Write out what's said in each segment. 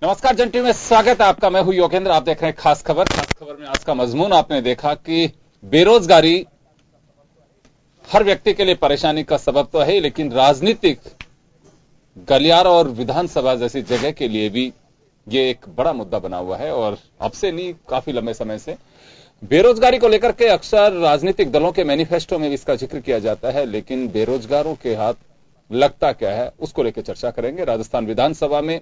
नमस्कार जंटी में स्वागत है आपका। मैं हूं योगेंद्र। आप देख रहे हैं खास खबर। खास खबर में आज का मजमून आपने देखा कि बेरोजगारी हर व्यक्ति के लिए परेशानी का सबब तो है, लेकिन राजनीतिक गलियारा और विधानसभा जैसी जगह के लिए भी ये एक बड़ा मुद्दा बना हुआ है। और अब से नहीं, काफी लंबे समय से बेरोजगारी को लेकर के अक्सर राजनीतिक दलों के मैनिफेस्टो में भी इसका जिक्र किया जाता है, लेकिन बेरोजगारों के हाथ लगता क्या है उसको लेकर चर्चा करेंगे। राजस्थान विधानसभा में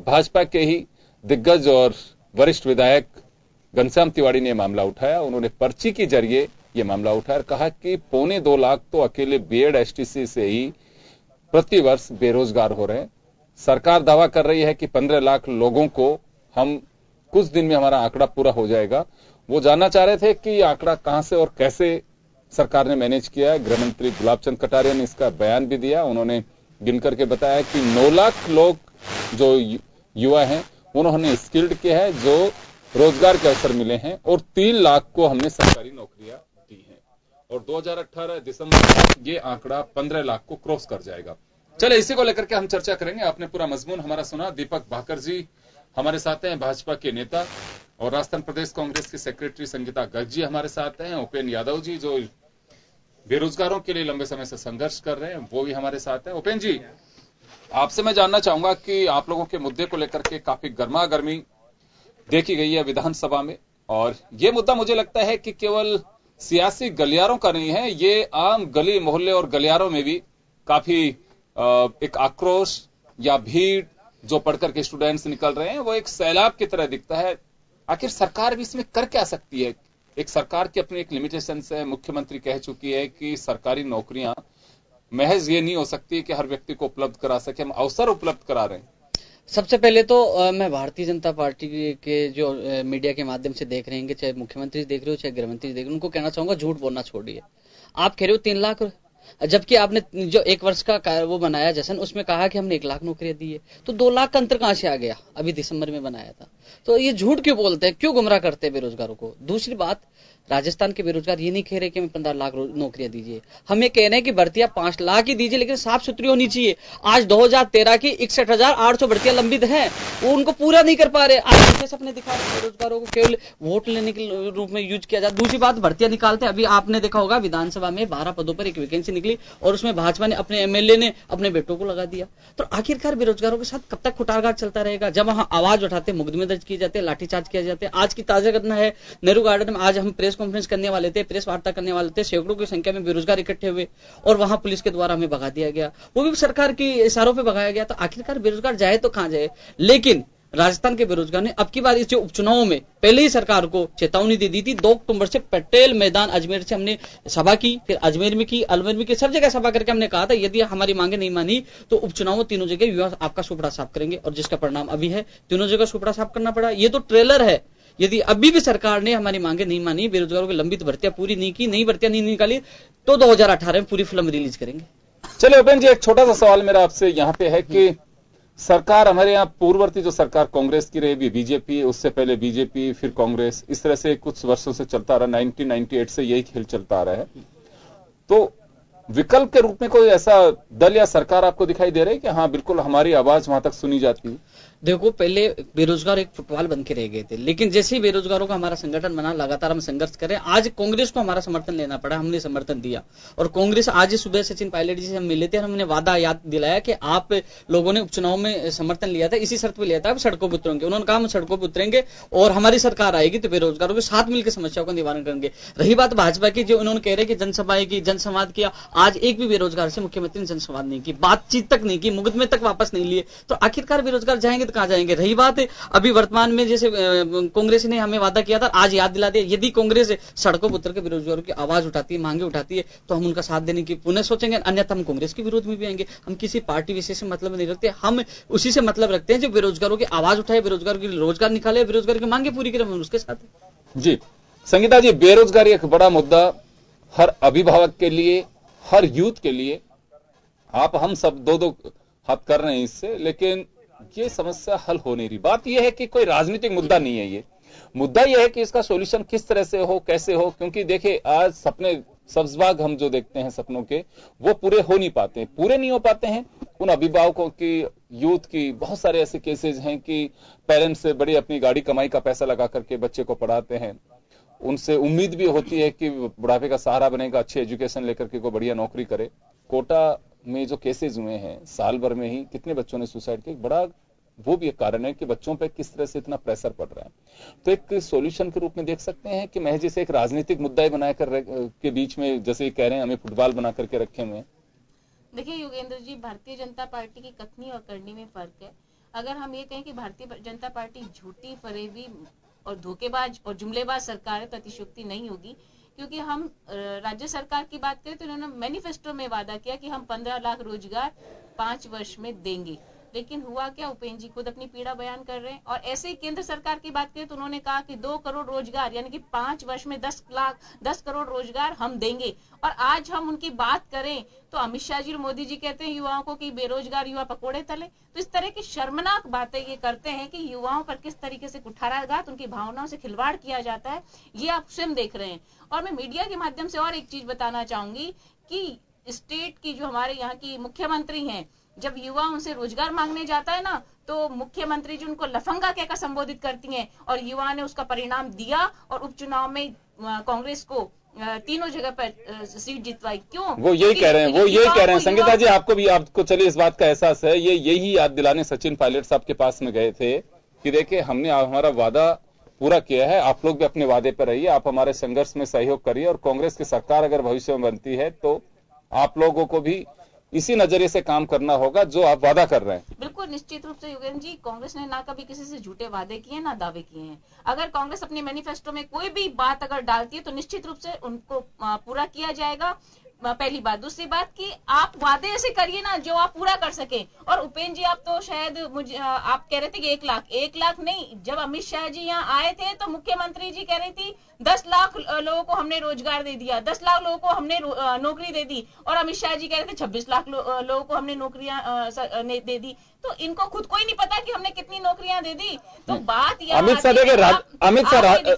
भाजपा के ही दिग्गज और वरिष्ठ विधायक घनश्याम तिवारी ने मामला उठाया। उन्होंने पर्ची के जरिए यह मामला उठाया और कहा कि 2.25 लाख तो अकेले बीएड एसटीसी से ही प्रतिवर्ष बेरोजगार हो रहे हैं। सरकार दावा कर रही है कि 15 लाख लोगों को हम कुछ दिन में हमारा आंकड़ा पूरा हो जाएगा। वो जानना चाह रहे थे कि ये आंकड़ा कहां से और कैसे सरकार ने मैनेज किया है। गृह मंत्री गुलाब चंद कटारिया ने इसका बयान भी दिया। उन्होंने गिन करके बताया कि 9 लाख लोग जो युवा हैं उन्होंने स्किल्ड किया है, जो रोजगार के अवसर मिले हैं, और 3 लाख को हमने सरकारी नौकरियां दी हैं। और 2018 दिसंबर तक ये आंकड़ा 15 लाख को क्रॉस कर जाएगा। चले इसी को लेकर के हम चर्चा करेंगे। आपने पूरा मजमून हमारा सुना। दीपक भाकर जी हमारे साथ हैं, भाजपा के नेता, और राजस्थान प्रदेश कांग्रेस की सेक्रेटरी संगीता गर्ग जी हमारे साथ हैं। उपेन्द्र यादव जी जो बेरोजगारों के लिए लंबे समय से संघर्ष कर रहे हैं वो भी हमारे साथ हैं। उपेन्द्र जी, आपसे मैं जानना चाहूंगा कि आप लोगों के मुद्दे को लेकर के काफी गर्मा गर्मी देखी गई है विधानसभा में, और यह मुद्दा मुझे लगता है कि केवल सियासी गलियारों का नहीं है, ये आम गली मोहल्ले और गलियारों में भी काफी एक आक्रोश या भीड़ जो पढ़कर के स्टूडेंट्स निकल रहे हैं वो एक सैलाब की तरह दिखता है। आखिर सरकार भी इसमें कर क्या सकती है? एक सरकार की अपनी एक लिमिटेशन है। मुख्यमंत्री कह चुकी है कि सरकारी नौकरियां महज ये नहीं हो सकती कि हर व्यक्ति को उपलब्ध करा सके, हम अवसर उपलब्ध करा रहे हैं। सबसे पहले तो मैं भारतीय जनता पार्टी के जो मीडिया के माध्यम से देख रहे हैं, चाहे मुख्यमंत्री देख रहे हो चाहे गृह मंत्री देख रहे हो, उनको कहना चाहूंगा झूठ बोलना छोड़िए। आप कह रहे हो 3 लाख, जबकि आपने जो 1 वर्ष का वो बनाया जैसन, उसमें कहा कि हमने 1 लाख नौकरियां दी है, तो 2 लाख का अंतर कहां से आ गया? अभी दिसंबर में बनाया था। तो ये झूठ क्यों बोलते हैं, क्यों गुमराह करते हैं बेरोजगारों को? दूसरी बात, राजस्थान के बेरोजगार ये नहीं कह रहे कि हमें 15 लाख नौकरियां दीजिए, हम ये कह रहे हैं कि भर्तियां 5 लाख ही दीजिए, लेकिन साफ सुथरी होनी चाहिए। आज 2013 की 61,800 भर्तियां लंबित हैं, वो उनको पूरा नहीं कर पा रहे। आज सपने दिखा रहे बेरोजगारों को केवल वोट लेने के रूप में यूज किया जाए। दूसरी बात, भर्तियां निकालते हैं। अभी आपने देखा होगा विधानसभा में 12 पदों पर एक वैकेंसी निकली और उसमें भाजपा ने अपने एमएलए ने अपने बेटों को लगा दिया। तो आखिरकार बेरोजगारों के साथ कब तक खुटारघाट चलता रहेगा? जब वहां आवाज उठाते मुकदमे दर्ज किए जाते, लाठीचार्ज किया जाते। आज की ताजा घटना है नेहरू गार्डन में, आज हम प्रेस कॉन्फ्रेंस करने वाले थे, प्रेस वार्ता करने वाले थे, सैकड़ों की संख्या में बेरोजगार इकट्ठे हुए और वहां पुलिस के द्वारा हमें भगा दिया गया, वो भी सरकार की इशारों पे भगाया गया। तो आखिरकार बेरोजगार जाए तो कहां जाए? लेकिन राजस्थान के बेरोजगार ने अब की बार इस जो उपचुनावों में पहले ही सरकार को चेतावनी दे दी थी। 2 अक्टूबर से पटेल मैदान अजमेर से हमने सभा की, फिर अजमेर में की, अलवर में की, सब जगह सभा करके हमने कहा था यदि हमारी मांगे नहीं मानी तो उपचुनाव तीनों जगह युवा आपका सुपड़ा साफ करेंगे, और जिसका परिणाम अभी है, तीनों जगह सुपड़ा साफ करना पड़ा। ये तो ट्रेलर है। यदि अभी भी सरकार ने हमारी मांगे नहीं मानी, बेरोजगारों की लंबित भर्तियां पूरी नहीं की, नई भर्तियां नहीं निकाली, तो 2018 में पूरी फिल्म रिलीज करेंगे। चलिए उपेन्द्र जी, एक छोटा सा सवाल मेरा आपसे यहां पे है कि सरकार हमारे यहाँ पूर्ववर्ती जो सरकार कांग्रेस की रही, बीजेपी, उससे पहले बीजेपी, फिर कांग्रेस, इस तरह से कुछ वर्षों से चलता रहा। 1998 से यही खेल चलता आ रहा है। तो विकल्प के रूप में कोई ऐसा दल या सरकार आपको दिखाई दे रही है कि हाँ बिल्कुल हमारी आवाज वहां तक सुनी जाती है? देखो, पहले बेरोजगार एक फुटबॉल बन के रह गए थे, लेकिन जैसे ही बेरोजगारों का हमारा संगठन बना, लगातार हम संघर्ष करें। आज कांग्रेस को हमारा समर्थन लेना पड़ा, हमने समर्थन दिया। और कांग्रेस आज ही सुबह सचिन पायलट जी से हम मिले थे, हमने वादा याद दिलाया कि आप लोगों ने उपचुनाव में समर्थन लिया था, इसी शर्त पर लिया था आप सड़कों पर उतरेंगे। उन्होंने कहा हम सड़कों पर उतरेंगे और हमारी सरकार आएगी तो बेरोजगारों के साथ मिलकर समस्याओं का निवारण करेंगे। रही बात भाजपा की, जो उन्होंने कह रहे कि जनसभाएं की, जनसंवाद किया, आज एक भी बेरोजगार से मुख्यमंत्री ने जनसंवाद नहीं की, बातचीत तक नहीं की, मुकदमे तक वापस नहीं लिए। तो आखिरकार बेरोजगार जाएंगे तो कहां जाएंगे? रही बात अभी वर्तमान में, जैसे कांग्रेस ने हमें वादा किया था, आज याद दिला दिया, यदि कांग्रेस सड़कों पर उतर के बेरोजगारों की आवाज उठाती है, मांगे उठाती है, तो हम उनका साथ देने की पुनः सोचेंगे, अन्यथा हम कांग्रेस के विरोध में भी आएंगे। हम किसी पार्टी विशेष से मतलब नहीं रखते, हम उसी से मतलब रखते हैं जो बेरोजगारों की आवाज उठाए, बेरोजगार की रोजगार निकाले, बेरोजगार की मांगे पूरी करें, हम उसके साथ। जी संगीता जी, बेरोजगारी एक बड़ा मुद्दा हर अभिभावक के लिए, हर यूथ के लिए। आप हम सब दो हाथ कर रहे हैं इससे, लेकिन ये समस्या हल हो नहीं रही। बात यह है कि कोई राजनीतिक मुद्दा नहीं है, ये मुद्दा यह है कि इसका सॉल्यूशन किस तरह से हो, कैसे हो। क्योंकि देखिए आज सपने सब्जबाग हम जो देखते हैं सपनों के, वो पूरे हो नहीं पाते हैं, पूरे नहीं हो पाते हैं। उन अभिभावकों की, यूथ की बहुत सारे ऐसे केसेस हैं कि पेरेंट्स से बड़ी अपनी गाड़ी कमाई का पैसा लगा करके बच्चे को पढ़ाते हैं। उनसे उम्मीद भी होती है कि बुढ़ापे का सहारा बनेगा, अच्छी एजुकेशन लेकर के कोई बढ़िया नौकरी करे। कोटा में जो केसेस हुए हैं, साल भर में ही कितने बच्चों ने सुसाइड किया, बड़ा वो भी एक कारण है कि बच्चों पे किस तरह से इतना प्रेशर पड़ रहा है। तो एक सॉल्यूशन के रूप में देख सकते हैं कि महज जैसे एक राजनीतिक मुद्दा ही बनाकर के बीच में, जैसे कह रहे हैं हमें फुटबॉल बना करके रखे हुए हैं। देखिए योगेंद्र जी, भारतीय जनता पार्टी की कथनी और करनी में फर्क है। अगर हम ये कहें कि भारतीय जनता पार्टी झूठी, फरेबी और धोखेबाज और जुमलेबाज सरकार है तो अतिशयोक्ति नहीं होगी, क्योंकि हम राज्य सरकार की बात करें तो इन्होंने मैनिफेस्टो में वादा किया कि हम 15 लाख रोजगार 5 वर्ष में देंगे, लेकिन हुआ क्या? उपेंद्र जी खुद अपनी पीड़ा बयान कर रहे हैं। और ऐसे ही केंद्र सरकार की बात करें तो उन्होंने कहा कि 2 करोड़ रोजगार, यानी कि 5 वर्ष में 10 करोड़ रोजगार हम देंगे। और आज हम उनकी बात करें तो अमित शाह जी और मोदी जी कहते हैं युवाओं को कि बेरोजगार युवा पकोड़े तले। तो इस तरह की शर्मनाक बातें ये करते हैं कि युवाओं पर किस तरीके से कुठाराघात, उनकी भावनाओं से खिलवाड़ किया जाता है, ये आप स्वयं देख रहे हैं। और मैं मीडिया के माध्यम से और एक चीज बताना चाहूंगी कि स्टेट की जो हमारे यहाँ की मुख्यमंत्री हैं, जब युवा उनसे रोजगार मांगने जाता है ना, तो मुख्यमंत्री जी उनको लफंगा कहकर संबोधित करती हैं, और युवा ने उसका परिणाम दिया और उपचुनाव में कांग्रेस को तीनों जगह पर सीट जितवाई। क्यों? वो यही कह रहे हैं, वो यही कह रहे हैं। संगीता जी, आपको चलिए इस बात का एहसास है, यही याद दिलाने सचिन पायलट साहब के पास में गए थे कि देखिए हमने हमारा वादा पूरा किया है, आप लोग भी अपने वादे पर रहिए, आप हमारे संघर्ष में सहयोग करिए, और कांग्रेस की सरकार अगर भविष्य में बनती है तो आप लोगों को भी इसी नजरिए से काम करना होगा जो आप वादा कर रहे हैं। बिल्कुल निश्चित रूप से योगेंद्र जी, कांग्रेस ने ना कभी किसी से झूठे वादे किए ना दावे किए हैं। अगर कांग्रेस अपने मैनिफेस्टो में कोई भी बात अगर डालती है तो निश्चित रूप से उनको पूरा किया जाएगा, पहली बात। दूसरी बात कि आप वादे ऐसे करिए ना जो आप पूरा कर सके। और उपेंद्र जी, आप तो शायद मुझे आप कह रहे थे कि 1 लाख नहीं, जब अमित शाह जी यहाँ आए थे तो मुख्यमंत्री जी कह रही थी 10 लाख लोगों को हमने रोजगार दे दिया, 10 लाख लोगों को हमने नौकरी दे दी, और अमित शाह जी कह रहे थे 26 लाख लोगों को हमने नौकरियां दे दी। तो इनको खुद को ही नहीं पता कि हमने कितनी नौकरियां दे दी। तो बात यह अमित शाह देखिए,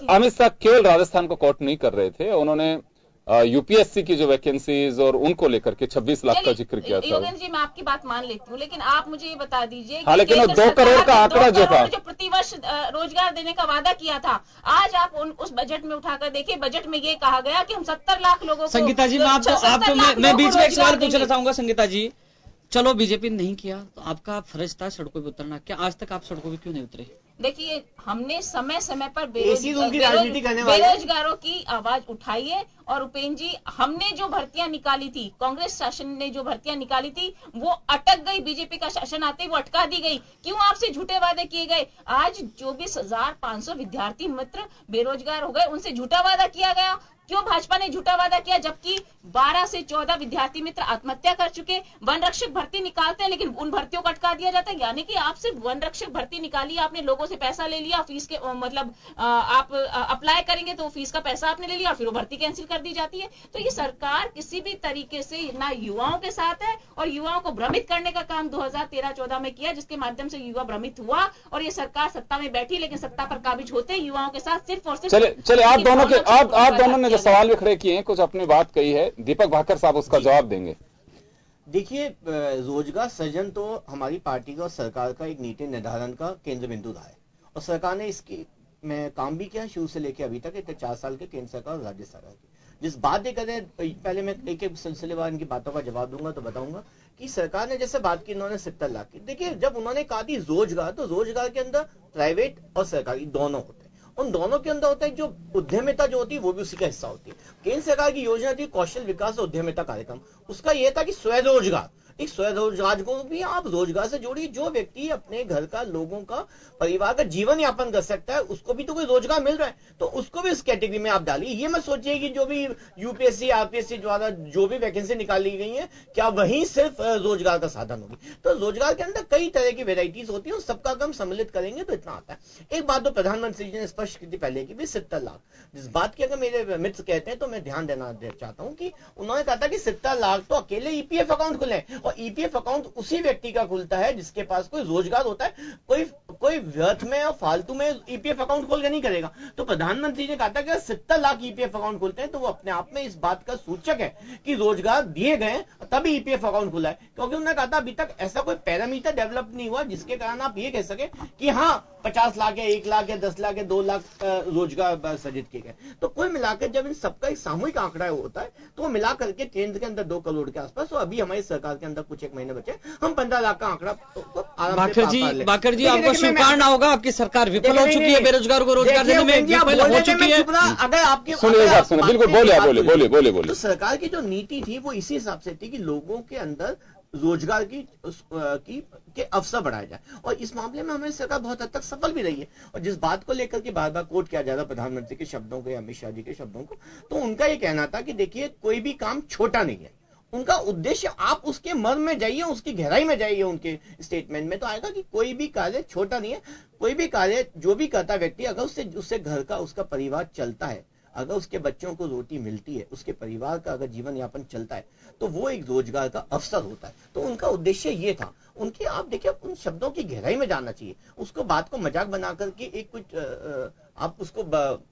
अमित शाह केवल राजस्थान को कोट नहीं कर रहे थे, उन्होंने यूपीएससी की जो वैकेंसीज और उनको लेकर के 26 लाख का जिक्र किया था। योगेंद्र जी, मैं आपकी बात मान लेती हूँ, लेकिन आप मुझे ये बता दीजिए, हाँ, लेकिन 2 करोड़ का आंकड़ा जो था, जो प्रतिवर्ष रोजगार देने का वादा किया था, आज आप उस बजट में उठाकर देखिए, बजट में ये कहा गया कि हम 70 लाख लोगों को। संगीता जी, मैं बीच में एक सवाल पूछना चाहूंगा। संगीता जी, चलो बीजेपी ने नहीं किया तो आपका फर्ज था सड़कों पे उतरना, क्या आज तक आप सड़कों पे क्यों नहीं उतरे? देखिए, हमने समय समय पर बेरोजगारों की आवाज उठाई है। और उपेंद्र जी, हमने जो भर्तियां निकाली थी, कांग्रेस शासन ने जो भर्तियां निकाली थी, वो अटक गई। बीजेपी का शासन आते ही वो अटका दी गई। क्यों? आपसे झूठे वादे किए गए। आज 24,500 विद्यार्थी मित्र बेरोजगार हो गए, उनसे झूठा वादा किया गया। क्यों भाजपा ने झूठा वादा किया? जबकि 12 से 14 विद्यार्थी मित्र आत्महत्या कर चुके। वन रक्षक भर्ती निकालते हैं लेकिन उन भर्तियों को अटका दिया जाता है। यानी कि आप सिर्फ वन रक्षक भर्ती निकाली, आपने लोगों से पैसा ले लिया, फीस के मतलब आप अप्लाई करेंगे तो फीस का पैसा आपने ले लिया और फिर वो भर्ती कैंसिल कर दी जाती है। तो ये सरकार किसी भी तरीके से ना युवाओं के साथ है, और युवाओं को भ्रमित करने का काम 2013-14 में किया, जिसके माध्यम से युवा भ्रमित हुआ। और ये सरकार सत्ता में बैठी, लेकिन सत्ता पर काबिज होते युवाओं के साथ सिर्फ और सिर्फ चले आप दोनों ने जो सवाल भी खड़े किए हैं, कुछ अपनी बात कही है, दीपक भाकर साहब उसका जवाब देंगे। देखिए, रोजगार सृजन तो हमारी पार्टी का और सरकार का एक नीति निर्धारण का केंद्र बिंदु रहा है, और सरकार ने इसकी में काम भी किया शुरू से लेकर अभी तक। इतने 4 साल के केंद्र सरकार और राज्य सरकार की जिस बात ये करें, पहले मैं एक एक सिलसिलेवार इनकी बातों का जवाब दूंगा तो बताऊंगा कि सरकार ने जैसे बात की, इन्होंने 70 लाख की। देखिए, जब उन्होंने कहा थी रोजगार, तो रोजगार के अंदर प्राइवेट और सरकारी दोनों होते हैं। उन दोनों के अंदर होता है जो उद्यमिता जो होती है वो भी उसी का हिस्सा होती है। केंद्र सरकार की योजना थी कौशल विकास और उद्यमिता कार्यक्रम, उसका यह था कि स्वरोजगार, एक स्वरोजगार को भी आप रोजगार से जोड़िए। जो व्यक्ति अपने घर का, लोगों का, परिवार का जीवन यापन कर सकता है, उसको भी तो कोई रोजगार मिल रहा है, तो उसको भी इस कैटेगरी में आप डालिए। ये मत सोचिए कि जो भी यूपीएससी आरपीएससी द्वारा जो भी वैकेंसी निकाली गई है, क्या वही सिर्फ रोजगार का साधन होगी? तो रोजगार के अंदर कई तरह की वेराइटीज होती है, सबका हम सम्मिलित करेंगे तो इतना आता है। एक बात तो प्रधानमंत्री जी ने स्पष्ट वर्ष की पहले की भी 70 लाख। जिस बात की अगर मेरे मित्र कहते हैं तो मैं ध्यान देना चाहता हूं कि उन्होंने कहा था कि 70 लाख तो अकेले ईपीएफ अकाउंट खुले, और ईपीएफ अकाउंट उसी व्यक्ति का खुलता है जिसके पास कोई रोजगार होता है। कोई व्यर्थ में और फालतू में ईपीएफ अकाउंट खोल के नहीं करेगा। तो प्रधानमंत्री ने कहा था कि 70 लाख ईपीएफ अकाउंट खोलते हैं तो वो अपने आप में इस बात का सूचक है कि रोजगार दिए गए तभी ईपीएफ अकाउंट खुला है। क्योंकि उन्होंने कहा था अभी तक ऐसा कोई पैरामीटर डेवलप नहीं हुआ जिसके कारण आप ये कह सके कि हाँ 50 लाख या 1 लाख या 10 लाख या 2 लाख रोजगार सृजित किए गए। तो कुल मिलाकर जब इन सबका एक सामूहिक आंकड़ा होता है तो वो मिला करके केंद्र के अंदर 2 करोड़ के आसपास, और अभी हमारी सरकार के अंदर कुछ 1 महीने बचे, हम 15 लाख का आंकड़ा बाकर जी आपको स्वीकारना होगा आपकी सरकार विफल हो चुकी है, बेरोजगार को रोजगार देने में विफल हो चुकी है। अगर आपके बिल्कुल बोले। तो सरकार की जो नीति थी वो इसी हिसाब से थी कि लोगों के अंदर रोजगार के अवसर बढ़ाया जाए, और इस मामले में हमारी सरकार बहुत हद तक सफल भी रही है। और जिस बात को लेकर के बार बार कोट किया जा रहा प्रधानमंत्री के शब्दों को या अमित शाह जी के शब्दों को, तो उनका ये कहना था कि देखिए कोई भी काम छोटा नहीं है। उनका उद्देश्य आप उसके मर्म में जाइए, उसकी गहराई में जाइए। उनके स्टेटमेंट में तो आएगा कि कोई भी कार्य छोटा नहीं है। कोई भी कार्य जो भी करता व्यक्ति, अगर उससे घर का उसका परिवार चलता है, अगर उसके बच्चों को रोटी मिलती है, उसके परिवार का अगर जीवन यापन चलता है, तो वो एक रोजगार का अवसर होता है। तो उनका उद्देश्य ये था। उनके आप देखिए उन शब्दों की गहराई में जाना चाहिए। उसको बात को मजाक बना करके एक कुछ आप उसको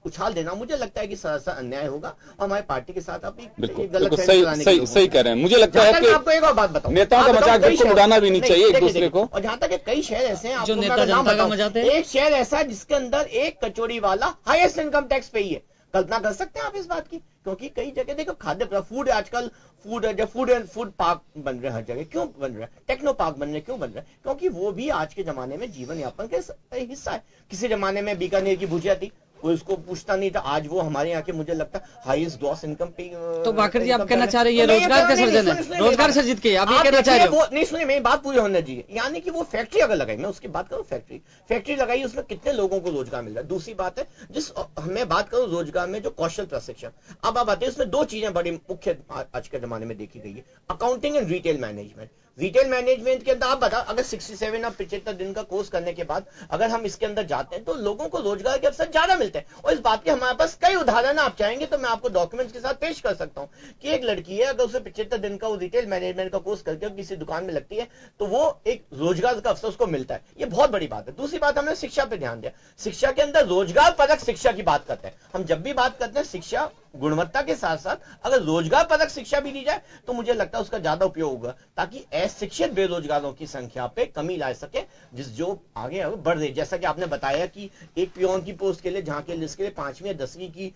उछाल देना, मुझे लगता है कि सरासर अन्याय होगा, और हमारी पार्टी के साथ आप गलत सही कह रहे हैं। मुझे लगता है कि आपको एक और बात बताऊं, नेताओं का मजाक बिल्कुल उड़ाना भी नहीं चाहिए एक दूसरे को। और जहां तक कई शहर ऐसे हैं, जो नेता जनता का मजाक है, एक शहर ऐसा है जिसके अंदर एक कचौड़ी वाला हाईएस्ट इनकम टैक्स पे ही है। कल्पना कर सकते हैं आप इस बात की? क्योंकि कई जगह देखो खाद्य फूड आजकल फूड पार्क बन रहे हैं हर जगह। क्यों बन रहा है? टेक्नो पार्क बन रहे, क्यों बन रहा है? क्योंकि वो भी आज के जमाने में जीवन यापन का हिस्सा है। किसी जमाने में बीकानेर की भुजिया थी, कोई उसको पूछता नहीं था। आज वो हमारे यहाँ के मुझे लगता है हाईएस्ट ग्रॉस इनकम पे। तो बाकर जी आप कहना चाह रहे हैं रोजगार का सृजन है, रोजगार सृजित किया, आप ये कहना चाह रहे हो? नहीं सुनिए, मेरी बात पूरी होने दीजिए। यानी कि वो फैक्ट्री अगर लगाई, मैं उसकी बात करूं, फैक्ट्री लगाई, उसमें कितने लोगों को रोजगार मिल रहा है। दूसरी बात है जिस मैं बात करूं रोजगार में जो कौशल प्रशिक्षण, अब आप आते हैं उसमें 2 चीजें बड़ी मुख्य आज के जमाने में देखी गई है, accounting and retail management. Retail management के अंदर आप बताओ, अगर 67 और 75 दिन का कोर्स करने के बाद अगर हम इसके अंदर जाते हैं तो लोगों को रोजगार के अवसर ज्यादा मिलते हैं। और इस बात के हमारे पास कई उदाहरण आप चाहेंगे तो मैं आपको डॉक्यूमेंट्स के साथ पेश कर सकता हूं कि एक लड़की है, अगर उसे 75 दिन का वो रिटेल मैनेजमेंट का कोर्स करके किसी दुकान में लगती है तो वो एक रोजगार का अवसर उसको मिलता है। ये बहुत बड़ी बात है। दूसरी बात, हमने शिक्षा पे ध्यान दिया। शिक्षा के अंदर रोजगार परक शिक्षा की बात करते हैं। हम जब भी बात करते हैं शिक्षा गुणवत्ता के साथ साथ अगर रोजगार परक शिक्षा भी दी जाए तो मुझे लगता है उसका ज्यादा उपयोग होगा, ताकि अशिक्षित बेरोजगारों की संख्या पे कमी ला सके, जो आगे बढ़ रही। जैसा कि आपने बताया कि एक पियोन की पोस्ट के लिए, जहां के जिसके लिए 5वीं या 10वीं की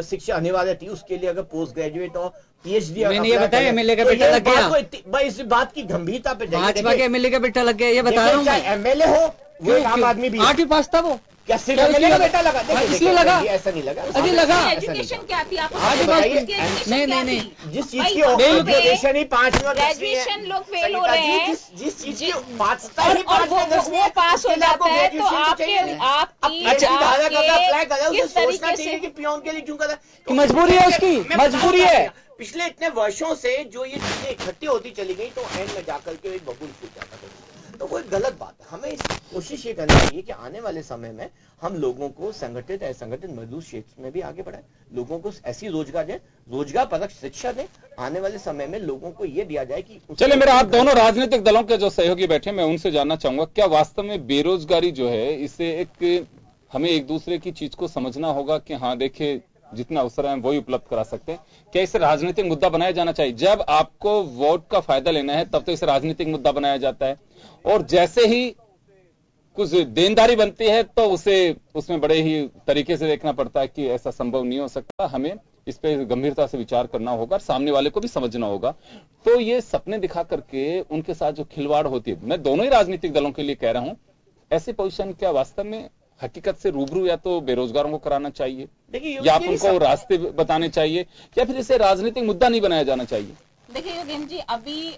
शिक्षा अनिवार्य थी, उसके लिए अगर पोस्ट ग्रेजुएट और पीएचडी, मैंने ये बताया एमएलए का बेटा लग गया। इस बात की गंभीरता पे भाजपा के एमएलए का बेटा लग गया, ये बता रहा हूँ। चाहे एमएलए हो, वो एक आम आदमी भी 8वीं पास था वो, क्या सिर्फ एमएलए का बेटा लगा? इसलिए लगा, ऐसा नहीं लगा, अभी लगा। एजुकेशन क्या थी आप नहीं, जिस चीज की ग्रेजुएशन ही 5 में, ग्रेजुएशन लोग फेल हो रहे हैं, जिस चीज की पात्रता ही और वो पास हो जाता है तो आपकी किस तरीके से कि पियोन के लिए क्यों कर, मजबूरी है उसकी, मजबूरी है। पिछले इतने वर्षों से जो ये चीजें इकट्ठी होती चली गई तो एंड में जाकर के एक बबूल फूट जाता था। तो वो एक गलत बात है। हमें कोशिश ये करनी चाहिए कि आने वाले समय में हम लोगों को संगठित असंगठित मजदूर क्षेत्र में भी आगे बढ़ाएं, लोगों को ऐसी रोजगार दें, रोजगार परक शिक्षा दें। आने वाले समय में लोगों को ये दिया जाए कि चलिए, मेरा आप दोनों राजनीतिक दलों के जो सहयोगी बैठे, मैं उनसे जानना चाहूंगा, क्या वास्तव में बेरोजगारी जो है, इसे एक हमें एक दूसरे की चीज को समझना होगा कि हाँ देखिए जितना अवसर है वही उपलब्ध करा सकते हैं। क्या इसे राजनीतिक मुद्दा बनाया जाना चाहिए? जब आपको वोट का फायदा लेना है तब तो इसे राजनीतिक मुद्दा बनाया जाता है, और जैसे ही कुछ देनदारी बनती है तो उसमें बड़े ही तरीके से देखना पड़ता है कि ऐसा संभव नहीं हो सकता। हमें इस पे गंभीरता से विचार करना होगा, सामने वाले को भी समझना होगा। तो ये सपने दिखा करके उनके साथ जो खिलवाड़ होती है, मैं दोनों ही राजनीतिक दलों के लिए कह रहा हूं, ऐसी पोजीशन क्या वास्तव में हकीकत से रूबरू या तो बेरोजगारों को कराना चाहिए, या आप उनको रास्ते बताने चाहिए, या फिर इसे राजनीतिक मुद्दा नहीं बनाया जाना चाहिए? देखिए योगेंद्र जी, अभी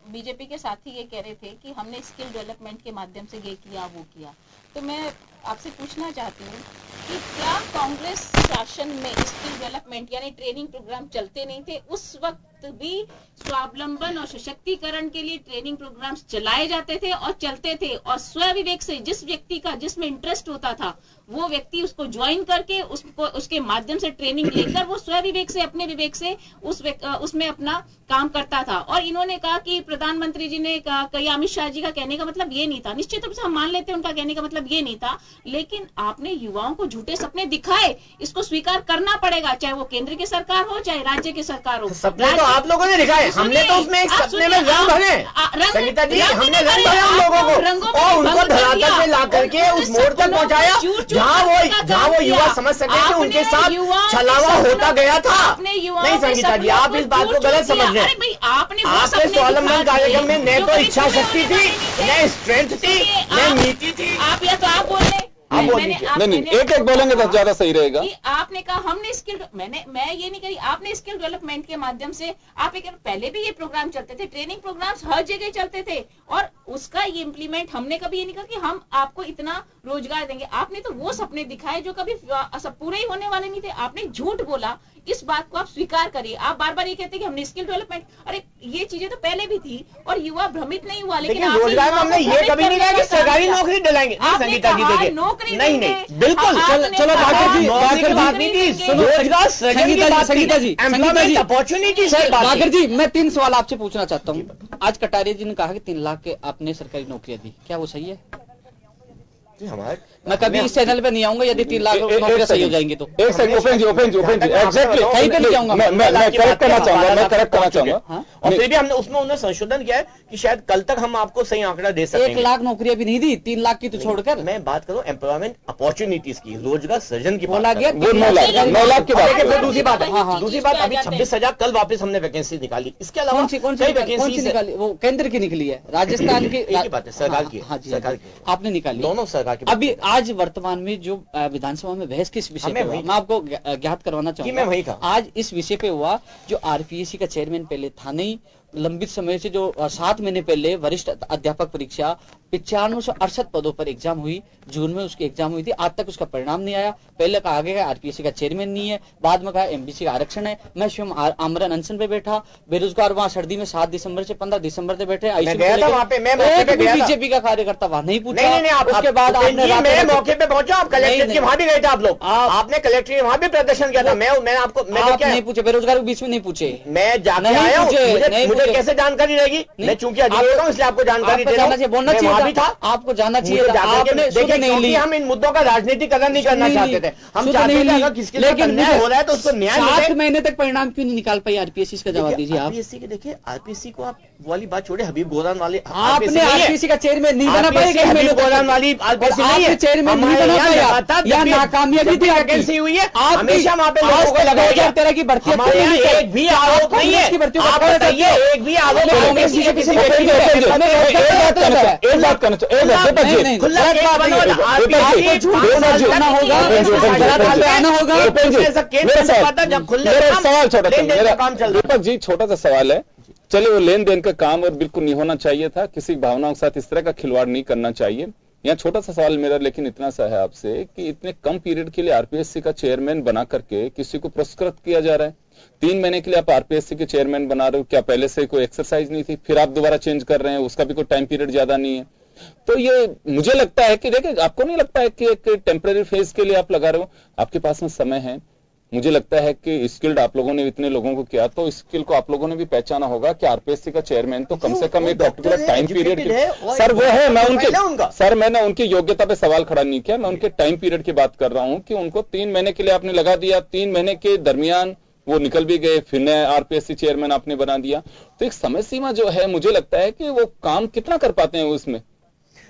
बीजेपी के साथी ये कह रहे थे कि हमने स्किल डेवलपमेंट के माध्यम से ये किया वो किया, तो मैं आपसे पूछना चाहती हूँ कि क्या कांग्रेस शासन में स्किल डेवलपमेंट यानी ट्रेनिंग प्रोग्राम चलते नहीं थे? उस वक्त भी स्वावलंबन और सशक्तिकरण के लिए ट्रेनिंग प्रोग्राम्स चलाए जाते थे और चलते थे, और स्व विवेक से जिस व्यक्ति का जिसमें इंटरेस्ट होता था वो व्यक्ति उसको ज्वाइन करके उसको उसके माध्यम से ट्रेनिंग लेकर वो स्व विवेक से अपने विवेक से उसमें अपना काम करता था। और इन्होंने कहा कि प्रधानमंत्री जी ने कहा, अमित शाह जी का कहने का मतलब ये नहीं था, निश्चित रूप से हम मान लेते हैं उनका कहने का मतलब ये नहीं था, लेकिन आपने युवाओं को झूठे सपने दिखाए, इसको स्वीकार करना पड़ेगा, चाहे वो केंद्र की सरकार हो चाहे राज्य की सरकार हो। सपने तो आप लोगों ने दिखाए, हमने तो उसमें एक सपने में रंग भरे संगीता जी, हमने रंग भरे उन लोगों को और उनको धरातल पे ला करके उस मोड़ तक पहुंचाया जहां वो युवा समझ सके कि उनके साथ छलावा होता गया था। नहीं संगीता जी, आप इस बात को गलत समझ रहे हैं। आपने स्वावलंबन कार्यक्रम में न तो इच्छा शक्ति थी, न स्ट्रेंथ थी, न नीति थी। आप या तो आप बोल रहे नहीं, एक एक बोलेंगे तो ज्यादा सही रहेगा। आपने कहा हमने स्किल, मैं ये नहीं करी, आपने स्किल डेवलपमेंट के माध्यम से आप पहले भी ये प्रोग्राम चलते थे, ट्रेनिंग प्रोग्राम्स हर जगह चलते थे, और उसका ये इम्प्लीमेंट हमने कभी ये नहीं कहा कि हम आपको इतना रोजगार देंगे। आपने तो वो सपने दिखाए जो कभी पूरे ही होने वाले नहीं थे। आपने झूठ बोला, इस बात को आप स्वीकार करिए। आप बार बार ये कहते हैं कि हमने स्किल डेवलपमेंट, अरे ये चीजें तो पहले भी थी और युवा भ्रमित नहीं हुआ, लेकिन रोजगार में हमने ये कभी नहीं कहा कि सरकारी नौकरी दिलाएंगे। संगीता जी देखिए, नहीं बिल्कुल, चलो बात नहीं थी, रोजगार संगीता जी अपॉर्चुनिटी। बागर जी, मैं 3 सवाल आपसे पूछना चाहता हूँ। आज कटारिया जी ने कहा कि 3 लाख के आपने सरकारी नौकरियां दी, क्या वो सही है? मैं कभी इस चैनल पे नहीं आऊंगा यदि 3 लाख नौकरियां सही हो जाएंगे तो। एक सेकंड, ओपन जी एग्जैक्टली कहीं पे नहीं जाऊंगा। मैं करेक्ट करना चाहूंगा और फिर भी हमने उसमें उन्होंने संशोधन किया है कि शायद कल तक हम आपको सही आंकड़ा दे सकें। 1 लाख नौकरियां भी नहीं दी, 3 लाख की तो छोड़कर। मैं बात करूं एम्प्लॉयमेंट अपॉर्चुनिटीज की, रोजगार सृजन की बोला गया। 9 लाख की बात है। दूसरी बात है, दूसरी बात अभी 26,000 कल वापस हमने वैकेंसी निकाली। इसके अलावा कौन सी वैकेंसी निकाली? वो केंद्र की निकली है, राजस्थान की एक ही बात है, सरकार की। हाँ जी, सरकार की आपने निकाली, दोनों सरकार की। अभी आज वर्तमान में जो विधानसभा में बहस किस विषय पे हुआ, मैं आपको ज्ञात करवाना चाहूंगा। आज इस विषय पे हुआ जो आरपीएससी का चेयरमैन पहले था नहीं, लंबित समय से जो 7 महीने पहले वरिष्ठ अध्यापक परीक्षा 9568 पदों पर एग्जाम हुई, जून में उसकी एग्जाम हुई थी, आज तक उसका परिणाम नहीं आया। पहले कहा गया आरपीएससी का चेयरमैन नहीं है, बाद में कहा एमबीसी का आरक्षण है। मैं स्वयं आमरण अनशन पे बैठा, बेरोजगार वहां सर्दी में 7 दिसंबर से 15 दिसबर से बैठे। बीजेपी का कार्यकर्ता वहां नहीं पूछा। उसके बाद आपने मौके पे पहुंचा, आप कलेक्ट्रेट के वहां भी गए थे आप लोग, आपने कलेक्ट्रेट वहां भी प्रदर्शन किया था। मैं आपको नहीं पूछे, बेरोजगार के बीच में नहीं पूछे, मैं जाके आया हूं, मुझे कैसे जानकारी रहेगी? मैं चूंकि अधिकारी हूं इसलिए आपको जानकारी दे रहा हूं। बोलना चाहिए था, आपको जाना चाहिए था। देखिए नहीं ली, हम इन मुद्दों का राजनीतिकरण नहीं करना चाहते थे, हम चाहते थे अगर किसके साथ अन्याय हो रहा है तो उसको न्याय मिले। 7 महीने तक परिणाम क्यों नहीं निकाल पाई आरपीएससी का जवाब दीजिए आप। आरपीएससी के देखिए, आरपीएससी को आप वाली बात छोड़े, हबीब गोरान वाले आपने आरपीएससी का चेयरमैन नहीं बना पाए, हबीब गोरान वाली आरपीएससी चेयरमैन नहीं बना पाया, या नाकामयाबी थी वैकेंसी हुई है। हमेशा वहां पे लोगों को लगा 2013 की भर्ती एक भी आरोप नहीं है, आप बताइए एक भी आरोप दीपक जी, छोटा सा सवाल है। चलिए, वो लेन देन का काम और बिल्कुल नहीं होना चाहिए था, किसी भावनाओं के साथ इस तरह का खिलवाड़ नहीं करना चाहिए। यहाँ छोटा सा सवाल मेरा लेकिन इतना सा है आपसे कि इतने कम पीरियड के लिए आरपीएससी का चेयरमैन बना करके किसी को पुरस्कृत किया जा रहा है। 3 महीने के लिए आप आरपीएससी के चेयरमैन बना रहे हो, क्या पहले से कोई एक्सरसाइज नहीं थी? फिर आप दोबारा चेंज कर रहे हैं, उसका भी कोई टाइम पीरियड ज्यादा नहीं है। तो ये मुझे लगता है कि देखिए, आपको नहीं लगता है कि एक टेम्पररी फेज के लिए आप लगा रहे हो? आपके पास में समय है, मुझे लगता है कि स्किल्ड आप लोगों ने इतने लोगों को किया, तो स्किल को आप लोगों ने भी पहचाना होगा कि आरपीएससी का चेयरमैन तो कम से कम एक पर्टिकुलर टाइम पीरियड की सर वो है। मैंने उनकी योग्यता पे सवाल खड़ा नहीं किया, मैं उनके टाइम पीरियड की बात कर रहा हूं कि उनको 3 महीने के लिए आपने लगा दिया, 3 महीने के दरमियान वो निकल भी गए, फिर नया आरपीएससी चेयरमैन आपने बना दिया। तो एक समय सीमा जो है, मुझे लगता है कि वो काम कितना कर पाते हैं उसमें।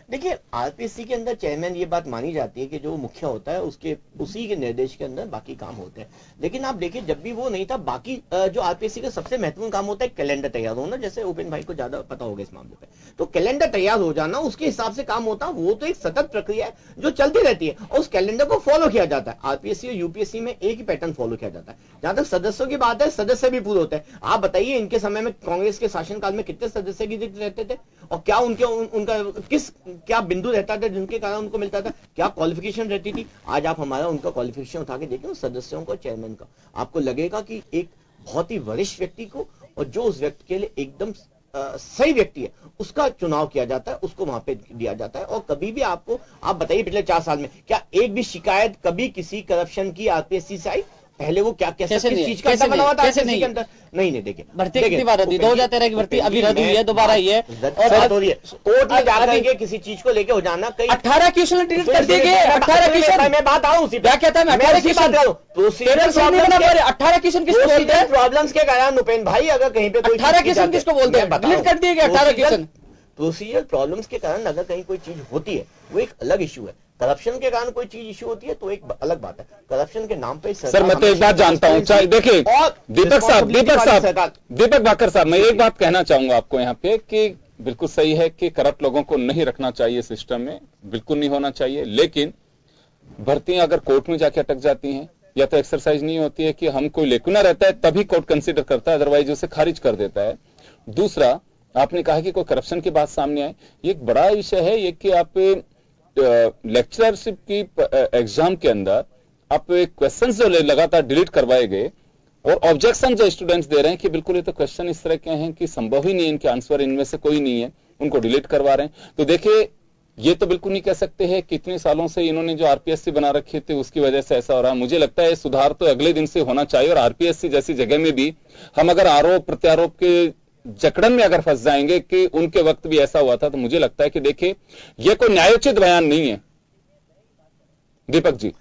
देखिए, आरपीएससी के अंदर चेयरमैन ये बात मानी जाती है कि जो मुखिया होता है उसके उसी के निर्देश के अंदर बाकी काम होते हैं। लेकिन आप देखिए, जब भी वो नहीं था, बाकी जो आरपीएससी का सबसे महत्वपूर्ण काम होता है कैलेंडर तैयार होना, जैसे उपेंद्र भाई को ज्यादा पता होगा इस मामले पे। तो कैलेंडर तैयार हो जाना, उसके हिसाब से काम होता है, वो तो एक सतत प्रक्रिया है जो चलती रहती है और उस कैलेंडर को फॉलो किया जाता है। आरपीएससी और यूपीएससी में एक ही पैटर्न फॉलो किया जाता है। जहां तक सदस्यों की बात है, सदस्य भी पूरे होते हैं। आप बताइए, इनके समय में कांग्रेस के शासनकाल में कितने सदस्य की रहते थे और क्या उनका क्या बिंदु रहता था जिनके कारण उनको मिलता था, क्या क्वालिफिकेशन रहती थी। आज आप हमारा उनका क्वालिफिकेशन उठा के देखिए, सदस्यों को, चेयरमैन का, आपको लगेगा कि एक बहुत ही वरिष्ठ व्यक्ति को और जो उस व्यक्ति के लिए एकदम सही व्यक्ति है उसका चुनाव किया जाता है, उसको वहां पे दिया जाता है। और कभी भी आप बताइए पिछले 4 साल में क्या एक भी शिकायत कभी किसी करप्शन की आरपीएससी से आई? पहले वो क्या किस चीज का बना हुआ था आरपीएससी के अंदर? नहीं देखिए, भर्ती कितनी बार होती है? 2013 की भर्ती अभी रद्द हुई है, दोबारा ही है और हो रही है। कोर्ट में जाकर के किसी चीज को लेके हो जाना, कई 18 क्वेश्चन डिलीट कर दिए गए। 18 क्वेश्चन मैं बात आऊं उसी क्या कहता है, मैं 18 क्वेश्चन 18 क्वेश्चन किसको बोलते हैं? प्रॉब्लम्स के कारण उपेंद्र भाई, अगर कहीं पे कोई 18 क्वेश्चन किसको बोलते हैं? डिलीट कर दिए गए 18 क्वेश्चन। प्रोसीजर प्रॉब्लम्स के कारण अगर कहीं कोई चीज होती है वो एक अलग इश्यू है। करप्शन के कारण कोई चीज इश्यू होती है तो एक अलग बात है। करप्शन के नाम पे सर मैं तो एक बात जानता हूं, देखिए दीपक भाकर साहब, मैं एक बात कहना चाहूंगा आपको यहाँ पे कि बिल्कुल सही है कि करप्ट लोगों को नहीं रखना चाहिए सिस्टम में, बिल्कुल नहीं होना चाहिए। लेकिन भर्तियां अगर कोर्ट में जाके अटक जाती हैं या तो एक्सरसाइज नहीं होती है कि हम कोई लेकुना रहता है तभी कोर्ट कंसीडर करता है, अदरवाइज उसे खारिज कर देता है। दूसरा, आपने कहा कि कोई करप्शन की बात सामने आए, ये एक बड़ा विषय है ये कि आप लेक्चरशिप की एग्जाम के अंदर आप क्वेश्चंस जो लगातार डिलीट करवाए गए और ऑब्जेक्शन जो स्टूडेंट्स दे रहे हैं कि बिल्कुल ये तो क्वेश्चन इस तरह के हैं कि संभव ही नहीं है, इनके आंसर इनमें से कोई नहीं है, उनको डिलीट करवा रहे हैं। तो देखिए, ये तो बिल्कुल नहीं कह सकते हैं कितने सालों से इन्होंने जो आरपीएससी बना रखे थे उसकी वजह से ऐसा हो रहा है। मुझे लगता है सुधार तो अगले दिन से होना चाहिए और आरपीएससी जैसी जगह में भी हम अगर आरोप प्रत्यारोप के जकड़न में अगर फंस जाएंगे कि उनके वक्त भी ऐसा हुआ था, तो मुझे लगता है कि देखिए ये कोई न्यायोचित बयान नहीं है। दीपक जी,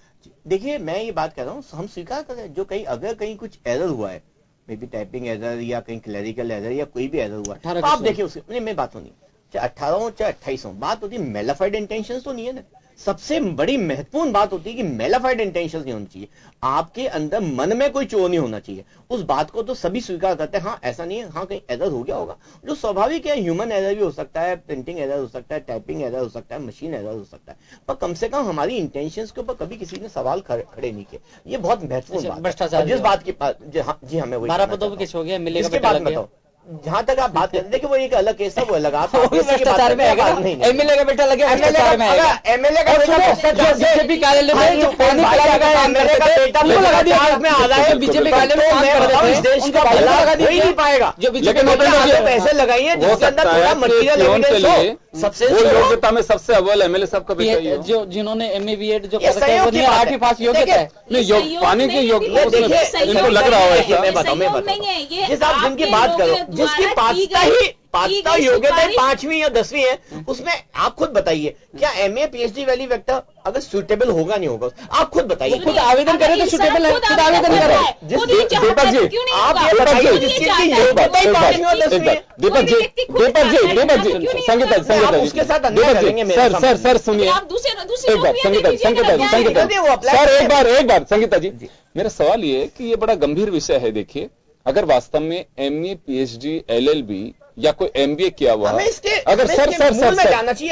देखिए मैं ये बात कर रहा हूं, हम स्वीकार कर रहे हैं जो कहीं अगर कहीं कुछ एरर हुआ है, मे बी टाइपिंग एरर या कहीं क्लरिकल एरर या कोई भी एरर हुआ है, तो आप देखिए उसकी मैं बात होनी, चाहे 18 हो चाहे 28 हो, बात होती है मेलाफाइड इंटेंशंस तो नहीं है ना। सबसे बड़ी महत्वपूर्ण बात होती है कि मेलाफाइड इंटेंशंस नहीं होनी चाहिए, आपके अंदर मन में कोई चोर नहीं होना चाहिए। उस बात को तो सभी स्वीकार करते हैं, हाँ ऐसा नहीं है, हाँ कहीं एरर हो गया होगा, जो स्वाभाविक है, ह्यूमन एरर भी हो सकता है, प्रिंटिंग एरर हो सकता है, टाइपिंग एरर हो सकता है, मशीन एरर हो सकता है, पर कम से कम हमारी इंटेंशंस के ऊपर कभी किसी ने सवाल खड़े नहीं किए। ये बहुत महत्वपूर्ण बात है। जिस बात की जी हमें वही बताओ, जहां तक आप बात करते देखिए वो एक अलग केस है, वो अलग आप भ्रष्टाचार में एमएलए का बेटा लगे, एमएलए का बीजेपी कार्यालय में जो पानी एमएलए का बेटा लगा दिया में आ रहा है, बीजेपी कार्यालय में काम कर रहे थे, देश का भला हो ही नहीं पाएगा जो बीजेपी पैसे लगाइए जिसके अंदर थोड़ा मटेरियल एविडेंस हो। सबसे योग्यता में सबसे अव्वल एमएलए साहब का बेटा जो जिन्होंने एमए बीएड जो कर रखे हैं वो 8वीं पास योग्यता है, नहीं पानी की योग्यता इनको लग रहा है। मैं बताऊं जिस आप जिनकी बात करो, जिसकी पात्रता योग्यता 5वीं या 10वीं है, उसमें आप खुद बताइए क्या एमए पीएचडी वाली व्यक्ति अगर सुटेबल होगा नहीं होगा, आप खुद बताइए। खुद आवेदन करें तो सुटेबल है, खुद आवेदन करें। दीपक जी आप ये बताइए जिस चीज की योग्यता 5वीं और 10वीं है। दीपक जी संगीता उसके साथ अन्याय करेंगे। सर सुनिए एक बार, संगीता जी मेरा सवाल ये है कि ये बड़ा गंभीर विषय है। देखिए, अगर वास्तव में एमए पीएचडी एलएलबी या कोई एमबीए किया हुआ, अगर सर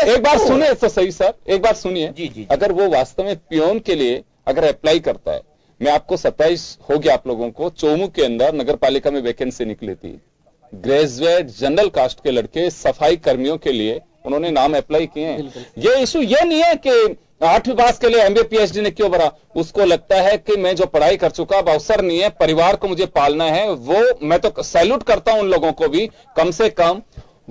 एक बार सुनिए तो सही सर, एक बार सुनिए, अगर वो वास्तव में पियोन के लिए अगर अप्लाई करता है, मैं आपको 27 हो गया आप लोगों को, चोमू के अंदर नगर पालिका में वैकेंसी निकली थी, ग्रेजुएट जनरल कास्ट के लड़के सफाई कर्मियों के लिए उन्होंने नाम अप्लाई किए हैं। ये इशू ये नहीं है कि 8वीं पास के लिए एमबीए पीएचडी ने क्यों भरा, उसको लगता है कि मैं जो पढ़ाई कर चुका अब अवसर नहीं है, परिवार को मुझे पालना है। वो मैं तो सैल्यूट करता हूं उन लोगों को भी, कम से कम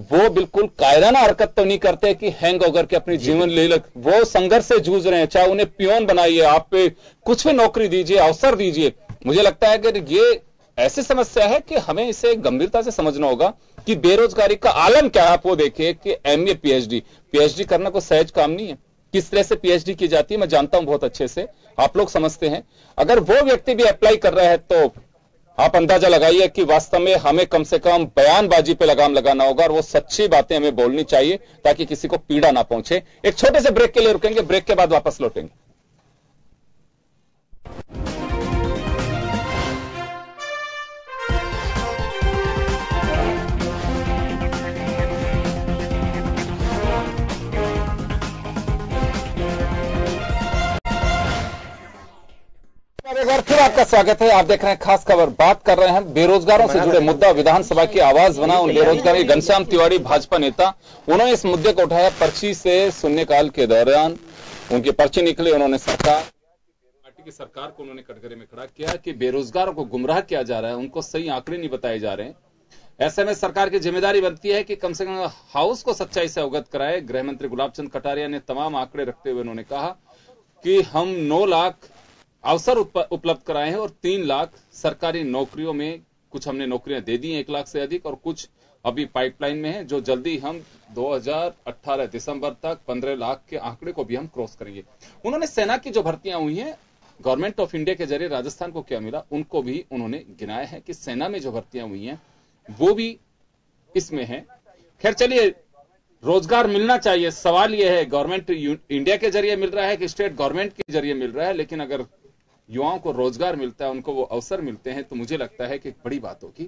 वो बिल्कुल कायराना हरकत तो नहीं करते कि हैंग होकर के अपनी जीवन ले लग, वो संघर्ष से जूझ रहे हैं। चाहे उन्हें पियोन बनाइए, आप पे कुछ भी नौकरी दीजिए, अवसर दीजिए। मुझे लगता है कि ये ऐसी समस्या है कि हमें इसे गंभीरता से समझना होगा कि बेरोजगारी का आलम क्या है। आप वो देखिए कि एमए पीएचडी करना कोई सहज काम नहीं है। किस तरह से पीएचडी की जाती है मैं जानता हूं बहुत अच्छे से, आप लोग समझते हैं। अगर वो व्यक्ति भी अप्लाई कर रहा है तो आप अंदाजा लगाइए कि वास्तव में हमें कम से कम बयानबाजी पे लगाम लगाना होगा और वो सच्ची बातें हमें बोलनी चाहिए ताकि किसी को पीड़ा ना पहुंचे। एक छोटे से ब्रेक के लिए रुकेंगे, ब्रेक के बाद वापस लौटेंगे। एक बार फिर आपका स्वागत है। आप देख रहे हैं खास खबर। बात कर रहे हैं बेरोजगारों से जुड़े मुद्दा। विधानसभा की आवाज बना उन बेरोजगारी। घनश्याम तिवारी भाजपा नेता, उन्होंने इस मुद्दे को उठाया। पर्ची से शून्यकाल के दौरान उनकी पर्ची निकली। उन्होंने पार्टी की सरकार को उन्होंने कटघरे में खड़ा किया कि बेरोजगारों को गुमराह किया जा रहा है, उनको सही आंकड़े नहीं बताए जा रहे हैं। ऐसे में सरकार की जिम्मेदारी बनती है कि कम से कम हाउस को सच्चाई से अवगत कराए। गृह मंत्री गुलाब चंद कटारिया ने तमाम आंकड़े रखते हुए उन्होंने कहा कि हम 9 लाख अवसर उपलब्ध कराए हैं और 3 लाख सरकारी नौकरियों में कुछ हमने नौकरियां दे दी हैं 1 लाख से अधिक, और कुछ अभी पाइपलाइन में है, जो जल्दी हम 2018 दिसंबर तक 15 लाख के आंकड़े को भी हम क्रॉस करेंगे। उन्होंने सेना की जो भर्तियां हुई हैं गवर्नमेंट ऑफ इंडिया के जरिए राजस्थान को क्या मिला उनको भी उन्होंने गिनाया है कि सेना में जो भर्तियां हुई हैं वो भी इसमें है। खैर चलिए, रोजगार मिलना चाहिए। सवाल यह है गवर्नमेंट इंडिया के जरिए मिल रहा है कि स्टेट गवर्नमेंट के जरिए मिल रहा है, लेकिन अगर युवाओं को रोजगार मिलता है, उनको वो अवसर मिलते हैं, तो मुझे लगता है कि एक बड़ी बात होगी।